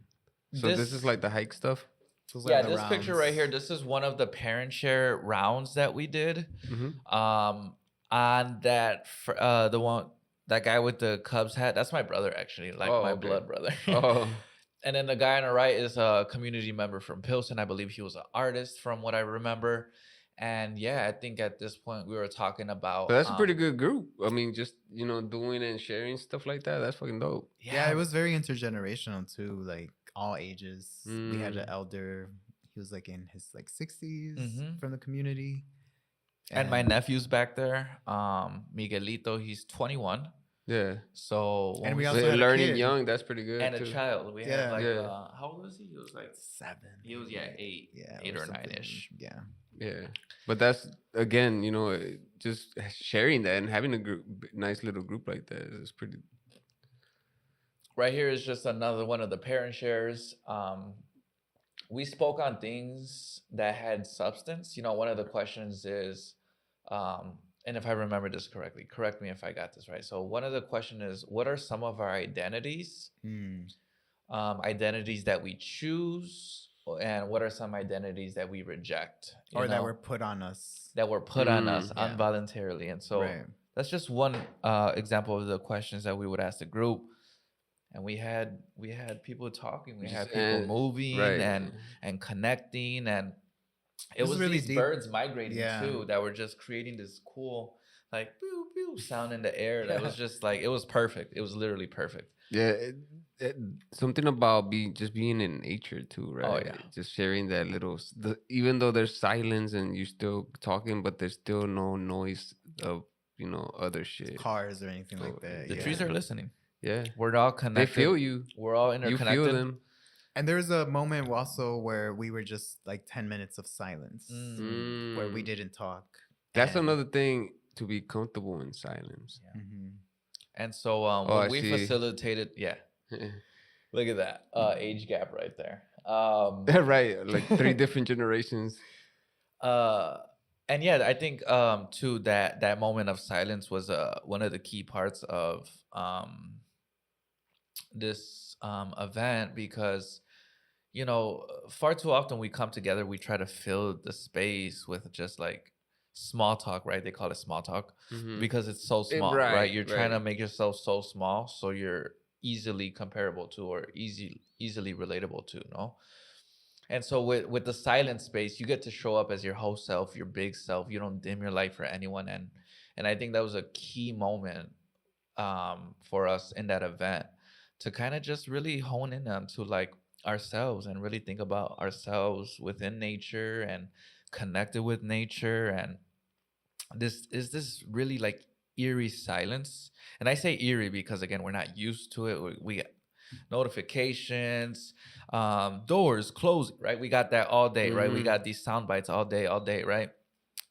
so this is like the hike stuff.
Those are
Yeah,
the
this picture right
rounds.
here. This is one of the parent share rounds that we did.
Mm-hmm.
On that, that guy with the Cubs hat. That's my brother, actually, like
Oh,
my
okay.
blood brother.
Oh,
And then the guy on the right is a community member from Pilsen. I believe he was an artist, from what I remember. And yeah, I think at this point we were talking about.
but that's a pretty good group. I mean, just doing and sharing stuff like that. That's fucking dope.
Yeah, it was very intergenerational too. Like all ages. We had an
Mm.
elder. He was like in his 60s
Mhm.
from the community.
And my nephew's back there, Miguelito. He's 21.
Yeah.
So
And
when
we
we
also
said-
had a
Learning
kid.
young, that's pretty good.
and
too.
a child. We
Yeah.
had like
Yeah.
how old was he? He was like
7.
He was 8.
Yeah,
8 or
something.
9-ish.
Yeah.
Yeah, but that's again, just sharing that and having a nice little group like that is pretty.
Right here is just another one of the parent shares. We spoke on things that had substance. You know, one of the questions is, and if I remember this correctly, correct me if I got this right. So one of the question is, what are some of our identities? Identities that we choose, and what are some identities that we reject?
Or that were put on us.
that were put on us
Yeah.
involuntarily. And so
Right.
that's just one example of the questions that we would ask the group. And we had people talking, we had people
And-
moving
right.
and connecting, and it
This
was
is really
these
deep.
birds migrating
Yeah.
too that were just creating this cool like pew pew sound in the air that was just like, it was perfect. It was literally perfect.
Yeah, something about being in nature too, right?
Oh, yeah.
Just sharing that even though there's silence and you're still talking, but there's still no noise of other shit.
Cars or anything like that.
The
yeah.
trees are listening.
Yeah,
We're all
they
connected.
feel you.
We're all
You
interconnected.
feel them.
And there's a moment also where we were just like 10 minutes of silence where we
Mm.
didn't talk.
That's
And-
another thing. to be comfortable in silence.
Yeah.
Mm-hmm.
And so
Oh,
when
I
we
see.
facilitated, yeah, look at that age gap right there.
Right, like 3 different generations.
And yeah, I think too that moment of silence was one of the key parts of this event, because far too often we come together, we try to fill the space with just like small talk, right? They call it small talk
Mhm.
because it's so small, right?
Right,
You're trying to
right.
make yourself so small so you're easily comparable to, or easily relatable to, no? And so with the silent space, you get to show up as your whole self, your big self. You don't dim your light for anyone, and I think that was a key moment for us in that event, to kind of just really hone in onto like ourselves and really think about ourselves within nature and connected with nature. And this really like eerie silence. And I say eerie because again, we're not used to it. We get notifications, doors closing, right? We got that all day, right? We
Mhm.
got these sound bites all day, right?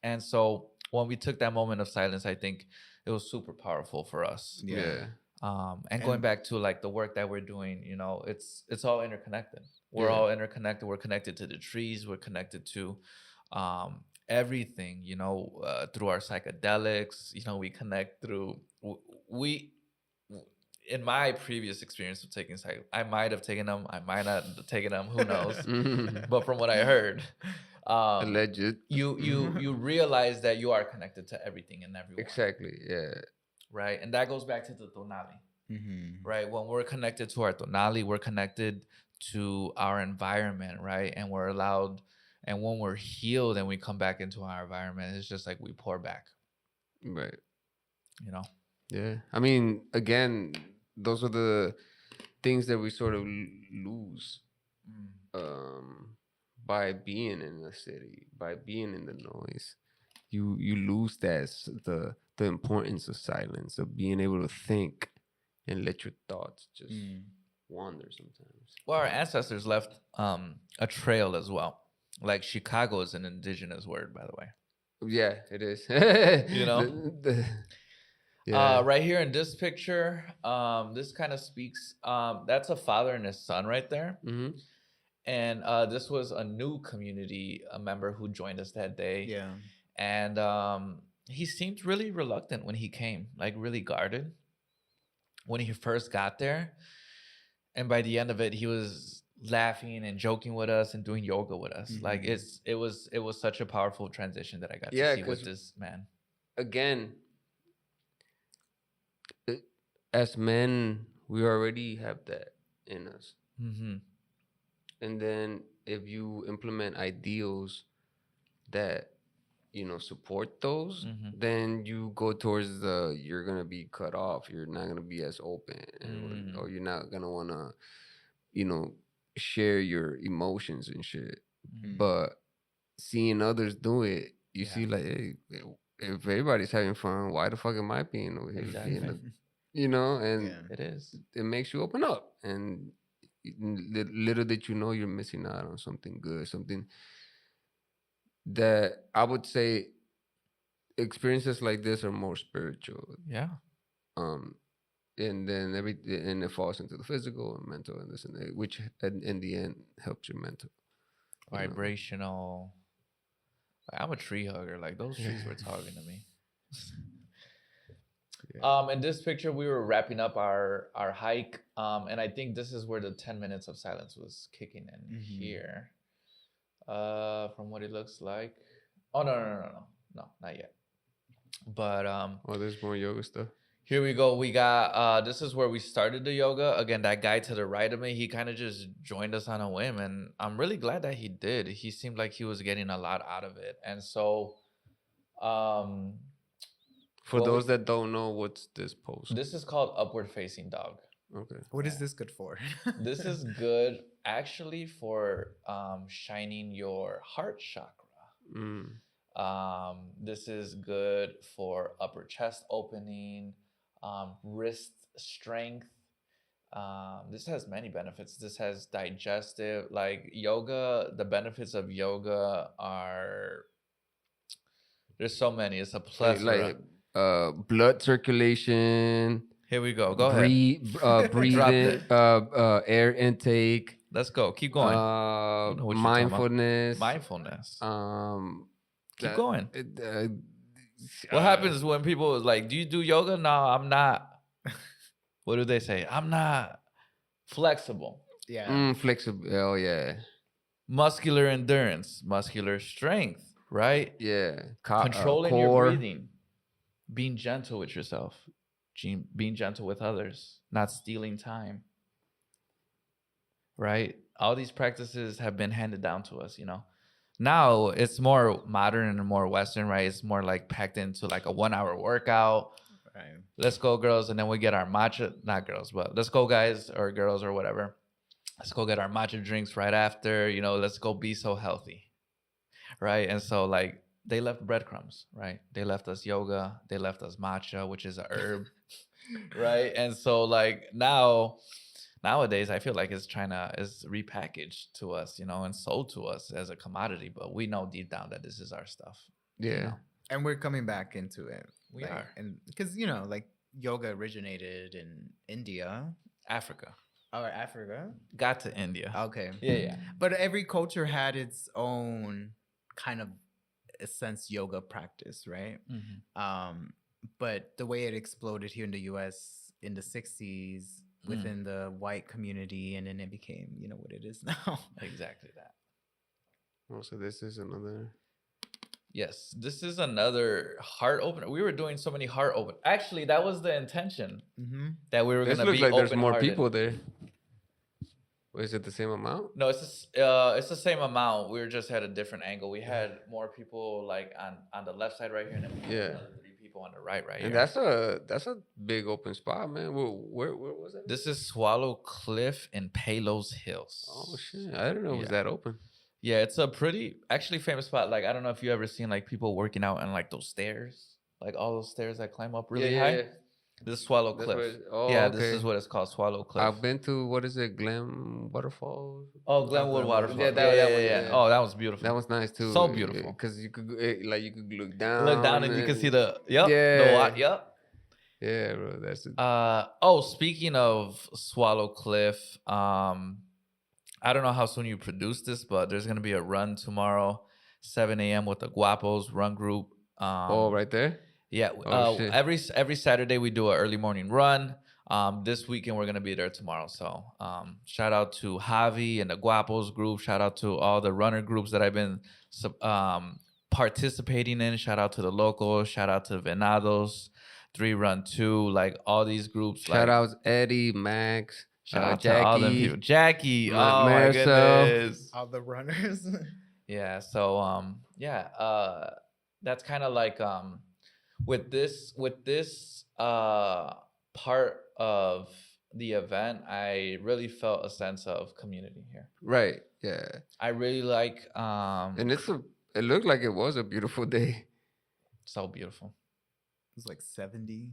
And so when we took that moment of silence, I think it was super powerful for us.
Yeah.
And going back to like the work that we're doing, it's all interconnected. We're
Yeah.
all interconnected. We're connected to the trees. We're connected to everything, through our psychedelics. We connect through we. In my previous experience of taking psych, I might have taken them. I might not have taken them. Who knows?
Mhm.
But from what I heard,
Alleged.
you realize that you are connected to everything and everyone.
Exactly. Yeah.
Right, and that goes back to the tonali.
Mm-hmm.
Right, when we're connected to our tonali, we're connected to our environment, right? And we're allowed, and when we're healed and we come back into our environment, it's just like we pour back,
Right.
you know.
Yeah. I mean, again, those are the things that we sort of lose by being in the city, by being in the noise. You lose the importance of silence, of being able to think and let your thoughts just wander sometimes.
Well, our ancestors left a trail as well. Like Chicago is an indigenous word, by the way.
Yeah, it is.
You know?
Yeah.
Right here in this picture, this kind of speaks. That's a father and his son right there.
Mm-hmm.
And this was a new community member who joined us that day.
Yeah.
And he seemed really reluctant when he came, like really guarded when he first got there. And by the end of it, he was laughing and joking with us and doing yoga with us.
Mm-hmm.
Like it was such a powerful transition that I got
Yeah,
to see with
'cause
this man.
Again, as men, we already have that in us.
Mm-hmm.
And then if you implement ideals that support those,
Mm-hmm.
then you go towards you're gonna be cut off. You're not gonna be as open, or you're not gonna wanna share your emotions and shit.
Mm-hmm.
But seeing others do it, you
Yeah.
see like, hey, if everybody's having fun, why the fuck am I being over here?
Exactly.
And
Yeah.
It is.
it makes you open up, and little that you're missing out on something good, something that I would say experiences like this are more spiritual.
Yeah.
And then and it falls into the physical and mental and this and that, which in the end helps your mental.
Vibrational. Like, I'm a tree hugger. Like those trees were talking to me.
Yeah.
In this picture, we were wrapping up our hike, and I think this is where the 10 minutes of silence was kicking in here. From what it looks like. Oh no, not yet. But
there's more yoga stuff.
here we go. We got this is where we started the yoga. Again, that guy to the right of me, he kind of just joined us on a whim, and I'm really glad that he did. He seemed like he was getting a lot out of it. And so
for those that don't know, what's this pose?
This is called upward facing dog.
Okay.
What is this good for?
This is good actually for shining your heart chakra. This is good for upper chest opening, wrist strength. This has many benefits. This has digestive, like yoga. The benefits of yoga are There's so many. It's a
Like,
plethora.
Blood circulation,
Here we go. Go ahead. Drop
breathing,
it.
air intake,
Let's go. Keep going. You know what you're talking about.
mindfulness.
Mindfulness. Keep
that-
going.
uh,
What happens when people is like, do you do yoga? No, I'm not. What do they say? I'm not flexible.
Yeah.
Flexible. Oh yeah,
Muscular endurance, muscular strength, right?
yeah.
Controlling your
core.
breathing, being gentle with yourself, being gentle with others, not stealing time, right? All these practices have been handed down to us, you know. Now it's more modern and more Western, right? It's more like packed into like a 1 hour workout.
Right.
Let's go, girls, and then we get our matcha. Not girls, but let's go, guys or girls or whatever. Let's go get our matcha drinks right after. You know, let's go be so healthy, right? And so like they left breadcrumbs, right? They left us yoga. They left us matcha, which is a herb, right? And so like nowadays, I feel like it's repackaged to us, you know, and sold to us as a commodity. But we know deep down that this is our stuff.
Yeah.
You know?
And we're coming back into it.
We are.
And because, you know, like yoga originated in India
Africa.
or Africa.
Got to India.
Okay.
Yeah.
But every culture had its own kind of, a sense, yoga practice, right?
Mm-hmm.
But the way it exploded here in the US in the 60s within the white community, and then it became, you know, what it is now.
Exactly that.
Oh, so this is another.
Yes, this is another heart opener. We were doing so many heart open. Actually, that was the intention that we were
This
going to
looks
be
like there's more
open-hearted.
people there. Is it the same amount?
No, it's the same amount. We were just at a different angle. We had more people like on the left side right here, and then we had another 3 people on the right
And
here.
that's a big open spot, man. Where was that?
This is Swallow Cliff in Palos Hills.
Oh shit! I didn't know it was that open.
Yeah, it's a pretty actually famous spot. Like I don't know if you ever seen like people working out on like those stairs, like all those stairs that climb up really high. Yeah. This is Swallow Cliff. This is what it's called, Swallow Cliff.
I've been to, what is it, Glen Waterfalls?
Oh, Glenwood Waterfall.
Yeah, that one.
Yeah. Oh, that was beautiful.
That was nice too.
So beautiful.
Because you could you could look down.
Look down and you can see the
Yeah. Yeah, bro. That's it.
Speaking of Swallow Cliff, I don't know how soon you produce this, but there's gonna be a run tomorrow, 7 a.m. with the Guapos run group.
Right there.
Yeah. Every Saturday we do an early morning run. This weekend we're gonna be there tomorrow. So shout out to Javi and the Guapos group. Shout out to all the runner groups that I've been participating in. Shout out to the locals. Shout out to Venados, 3 Run 2, like all these groups.
Shout outs Eddie, Max,
shout out
Jackie,
to all them people. Jackie,
Marcel.
my goodness.
All the runners.
Yeah. So that's kind of like with this part of the event, I really felt a sense of community here.
Right. Yeah.
I really like
and it looked like it was a beautiful day.
So beautiful.
It was like 70.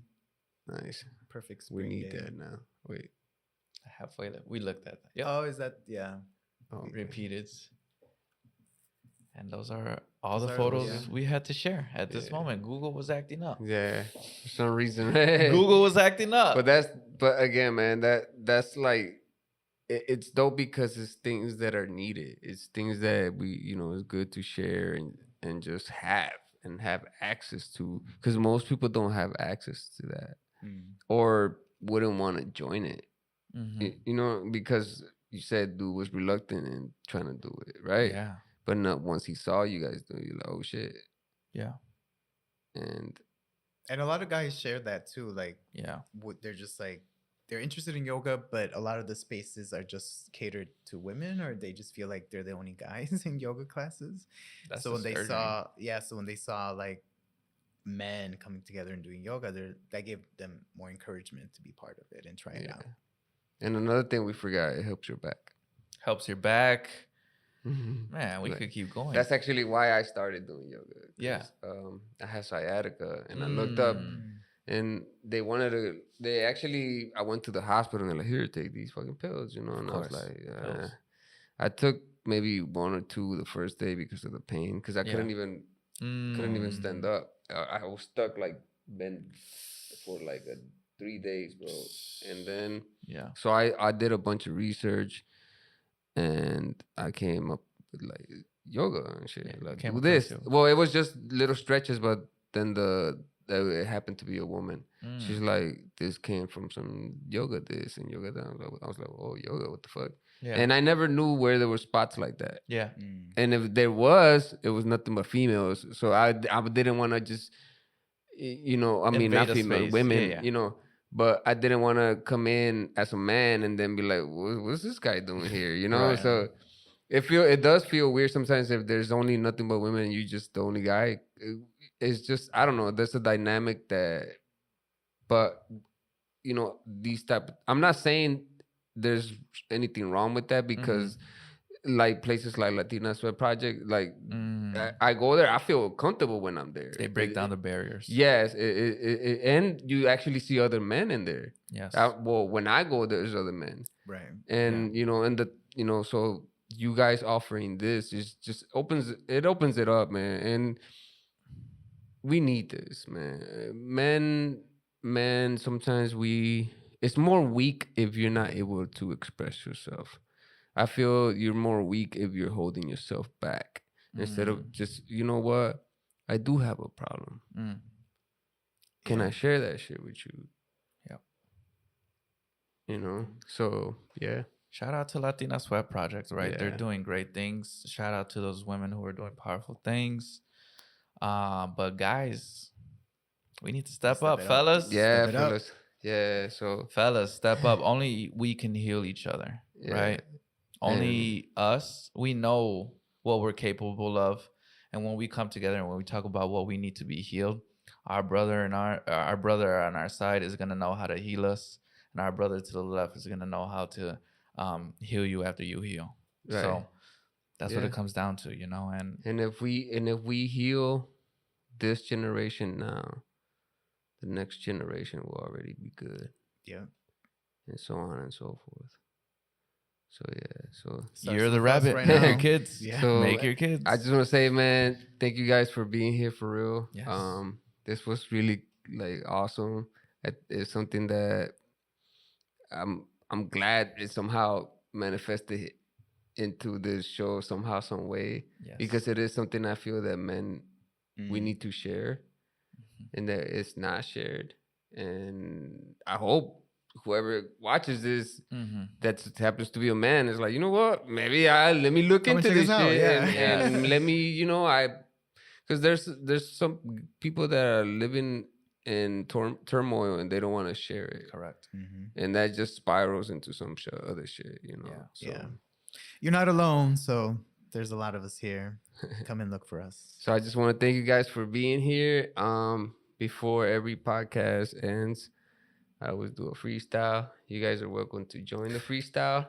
Nice.
Perfect spring
We need
day.
that now. Wait.
Halfway there. We looked at that. Yeah.
Oh, is that, yeah.
Oh, okay.
Repeated. And those are all the
Those are-
photos
yeah.
we had to share at this moment. Google was acting up.
Yeah. For some reason.
Google was acting up.
But again, man, that's like it's dope because it's things that are needed. It's things that it's good to share and just have access to, because most people don't have access to that or wouldn't want to join it. Because you said dude was reluctant in trying to do it, right?
Yeah.
But not once he saw you guys do it, you're like, oh shit.
Yeah.
And a lot of guys share that too. Like,
yeah,
they're just like, they're interested in yoga, but a lot of the spaces are just catered to women, or they just feel like they're the only guys in yoga classes. So when they saw like men coming together and doing yoga, that gave them more encouragement to be part of it and try it out.
And another thing we forgot, it helps your back.
Helps your back. Man, we could keep going.
That's actually why I started doing yoga.
Yeah.
I have sciatica, and I looked up, and I went to the hospital, and they're like, here, take these fucking pills, and I was like, I took maybe 1 or 2 the first day because of the pain, because I couldn't even Couldn't even stand
Mm.
up. I was stuck like bent for like 3 days, bro. And then
Yeah.
so I did a bunch of research, and I came up with like yoga and shit.
Yeah,
Like
came
do
across
this.
you.
Well, it was just little stretches, but then it happened to be a woman. She's
Mm.
like, this came from some yoga this and yoga that. I was like, oh, yoga, what the fuck?
Yeah.
And I never knew where there were spots like that.
Yeah.
And if there was, it was nothing but females. So I didn't want to just, I mean, not
Invade a
female,
space.
women,
Yeah.
but I didn't want to come in as a man and then be like, what's this guy doing here?
Right.
So it does feel weird sometimes if there's only nothing but women and you just the only guy. It's just, I don't know. There's a dynamic that, but these I'm not saying there's anything wrong with that because like places like Latina Sweat Project, like
Mm.
I go there, I feel comfortable when I'm there.
They break down the barriers.
Yes, and you actually see other men in there.
Yes.
Well, when I go, there's other men,
Right.
and and so you guys offering this is just opens it up, man, and we need this, man. Men, sometimes it's more weak if you're not able to express yourself. I feel you're more weak if you're holding yourself back instead of just, you know what? I do have a problem.
Mm.
Can I share that shit with you?
Yeah.
So yeah.
Shout out to Latina Sweat Project, right? They're
Yeah.
doing great things. Shout out to those women who are doing powerful things. But guys, we need to step up,
it up.
fellas.
Yeah,
Step it up.
fellas. Yeah, so
Fellas, step up. Only we can heal each other,
yeah.
right? Only us, we know what we're capable of, and when we come together and when we talk about what we need to be healed, our brother and our brother on our side is gonna know how to heal us, and our brother to the left is gonna know how to heal you after you heal.
Right.
So that's what
Yeah.
it comes down to,
And if we heal this generation now, the next generation will already be good,
Yeah.
and so on and so forth. So yeah, so
Starts
you're the
with us
rabbit.
right
Make your
now.
kids.
Yeah.
So
Make your kids.
I just want to say, man, thank you guys for being here for real.
Yes.
This was really like awesome. It's something that I'm glad it somehow manifested into this show somehow, some way,
Yes.
because it is something I feel that men we
Mm.
need to share, and that it's not shared. And I hope whoever watches this that happens to be a man is like, you know what? Maybe let me look
Come and
into
check
this
us out,
shit,
yeah.
and let me, because there's some people that are living in turmoil and they don't want to share it,
Correct.
and that just spirals into some other shit,
Yeah.
So,
Yeah. You're not alone, so there's a lot of us here. Come and look for us.
So I just want to thank you guys for being here. Before every podcast ends, I always do a freestyle. You guys are welcome to join the freestyle.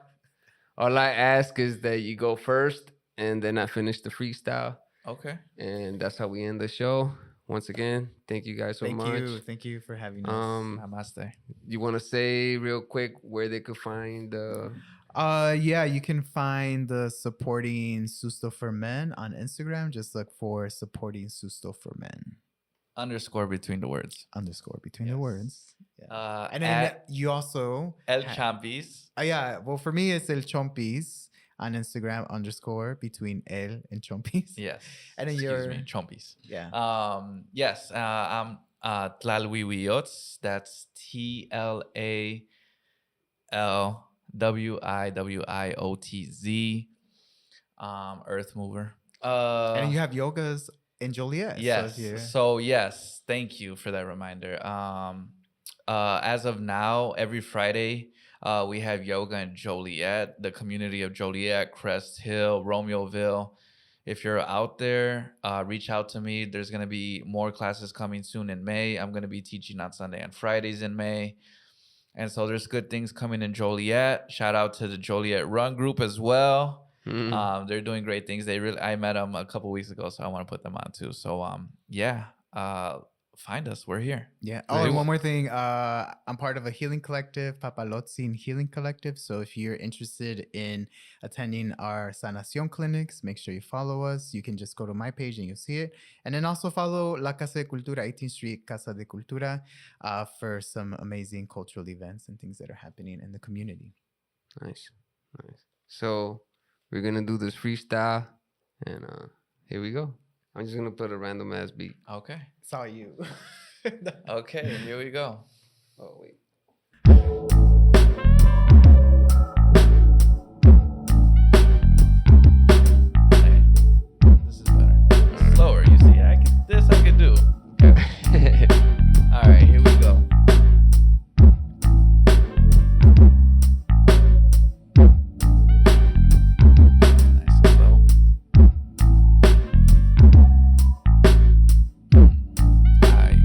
All I ask is that you go first, and then I finish the freestyle,
Okay.
and that's how we end the show. Once again, thank you guys so much.
Thank you for having us.
Namaste.
You want to say real quick where they could find the?
Yeah, you can find the supporting Susto For Men on Instagram. Just look for supporting Susto For Men.
_ between the words.
_ between the
Yes.
words. Yeah. And
And
then you also
El Champis.
yeah. Well, for me, it's El Chompis on Instagram _ between El and Chompis.
Yes.
And then
Excuse me, Chompis.
Yeah.
Yes. I'm Tlalwiwiots. That's TLALWIWIOTZ. Earth mover.
And then you have yogas in Joliet.
Yes.
So,
So yes, thank you for that reminder. As of now, every Friday, we have yoga in Joliet, the community of Joliet, Crest Hill, Romeoville. If you're out there, reach out to me. There's gonna be more classes coming soon in May. I'm gonna be teaching on Sunday and Fridays in May. And so there's good things coming in Joliet. Shout out to the Joliet Run Group as well. They're doing great things. I met them a couple weeks ago, so I want to put them on too. So yeah, find us. We're here.
Yeah. Oh, and one more thing. I'm part of a healing collective, Papalotzin Healing Collective. So if you're interested in attending our Sanación clinics, make sure you follow us. You can just go to my page and you'll see it. And then also follow La Casa de Cultura, 18th Street Casa de Cultura, for some amazing cultural events and things that are happening in the community.
Nice. So we're gonna do this freestyle, and here we go. I'm just gonna put a random ass beat.
Okay.
It's all you.
Okay, here we go.
Oh wait.
Hey, this is better. It's slower, you see. I can do. Okay. All right, here we go. Nice and low. Alright.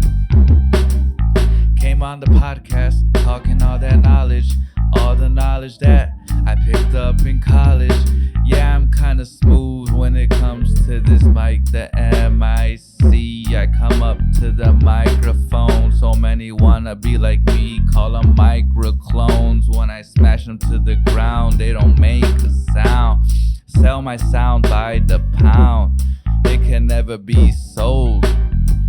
Came on the podcast, talking all that knowledge, all the knowledge that I picked up in college. Yeah, I'm kinda smooth when it comes to this mic, the MIC. I come up to the microphone, so many wanna be like me, call them microclones. When I smash them to the ground, they don't make a sound. Sell my sound by the pound, it can never be sold,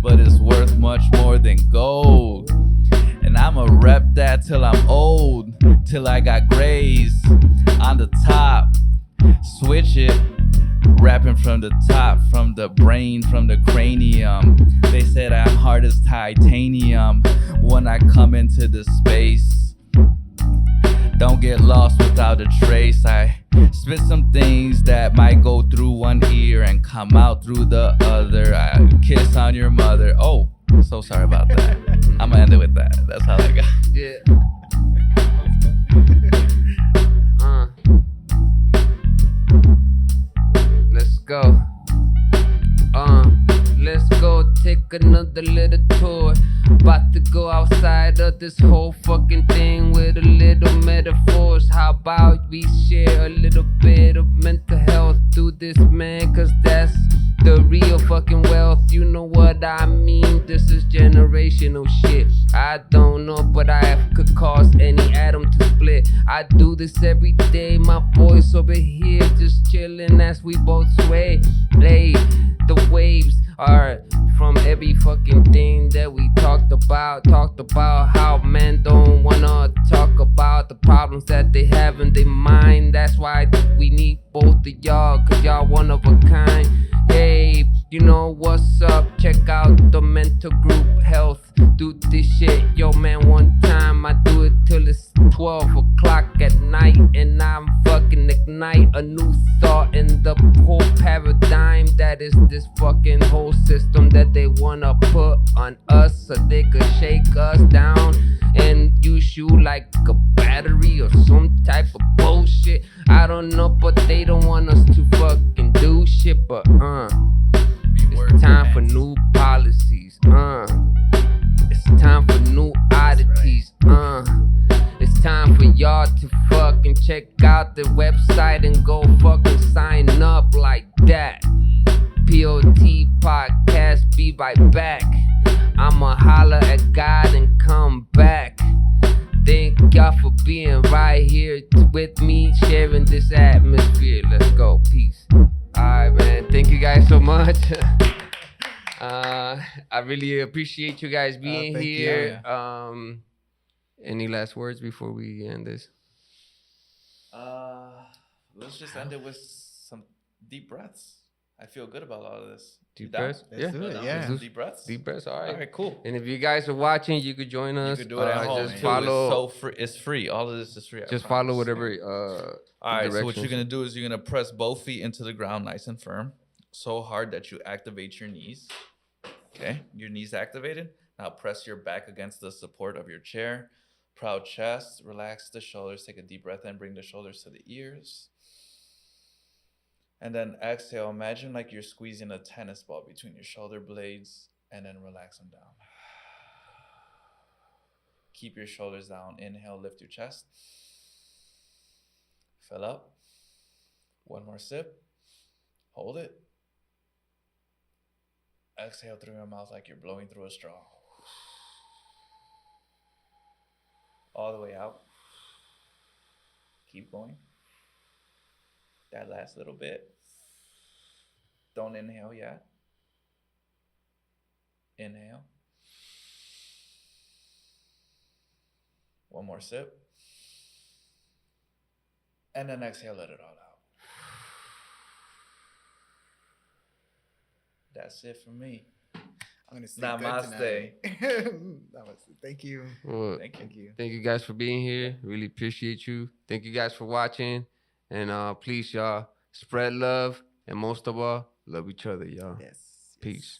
but it's worth much more than gold. And I'ma rep that till I'm old, till I got grays on the top. Switch it, rapping from the top, from the brain, from the cranium. They said I'm hard as titanium when I come into the space. Don't get lost without a trace. I spit some things that might go through one ear and come out through the other. I kiss on your mother. Oh, so sorry about that. I'm gonna end it with that. That's all I got.
Yeah. Let's go. Let's go take another little tour. About to go outside of this whole fucking thing with a little metaphors. How about we share a little bit of mental health through this, man? Cause that's the real fucking wealth. You know what I mean? This is generational shit. I don't know, but I could cause any atom to split. I do this every day. My voice over here just chilling as we both sway. Hey, the waves are from every fucking thing that we talked about. Talked about how men don't wanna talk about the problems that they have in their mind. That's why we need both of y'all, cause y'all one of a kind. Hey, you know what's up? Check out the mental group health. Do this shit, yo man, one time I do it till it's 12 o'clock at night, and I'm fucking ignite a new thought in the whole paradigm that is this fucking whole system that they wanna put on us so they could shake us down and use you like a battery or some type of bullshit. I don't know, but they don't want us to fucking do shit. But it's time for new policies. It's time for new oddities. It's time for y'all to fucking check out the website and go fucking sign up like that. P.O.T Podcast, be right back. I'ma holler at God and come back. Thank y'all for being right here with me, sharing this atmosphere. Let's go. Peace. Alright, man. Thank you guys so much. I really appreciate you guys being here. Any last words before we end this?
Let's just end it with some deep breaths. I feel good about all of this.
Deep breaths?
Let's do it, yeah.
Deep breaths?
Deep breaths, all right.
All right, cool.
And if you guys are watching, you could join us.
You could do it at home.
Just
too.
follow.
It's so free. It's free. All of this is free.
Just follow whatever.
All right. So what you're gonna do is you're gonna press both feet into the ground, nice and firm, so hard that you activate your knees. Okay, your knees activated. Now press your back against the support of your chair. Proud chest. Relax the shoulders. Take a deep breath in. Bring the shoulders to the ears. And then exhale. Imagine like you're squeezing a tennis ball between your shoulder blades, and then relax them down. Keep your shoulders down. Inhale, lift your chest. Fill up. One more sip. Hold it. Exhale through your mouth like you're blowing through a straw. All the way out. Keep going. That last little bit. Don't inhale yet. Inhale. One more sip. And then exhale, let it all out. That's it for me.
I'm gonna sleep
Namaste.
good tonight. Namaste. Thank you.
Well,
Thank you.
thank you guys for being here. Really appreciate you. Thank you guys for watching. And please, y'all, spread love. And most of all, love each other, y'all.
Yes.
Peace.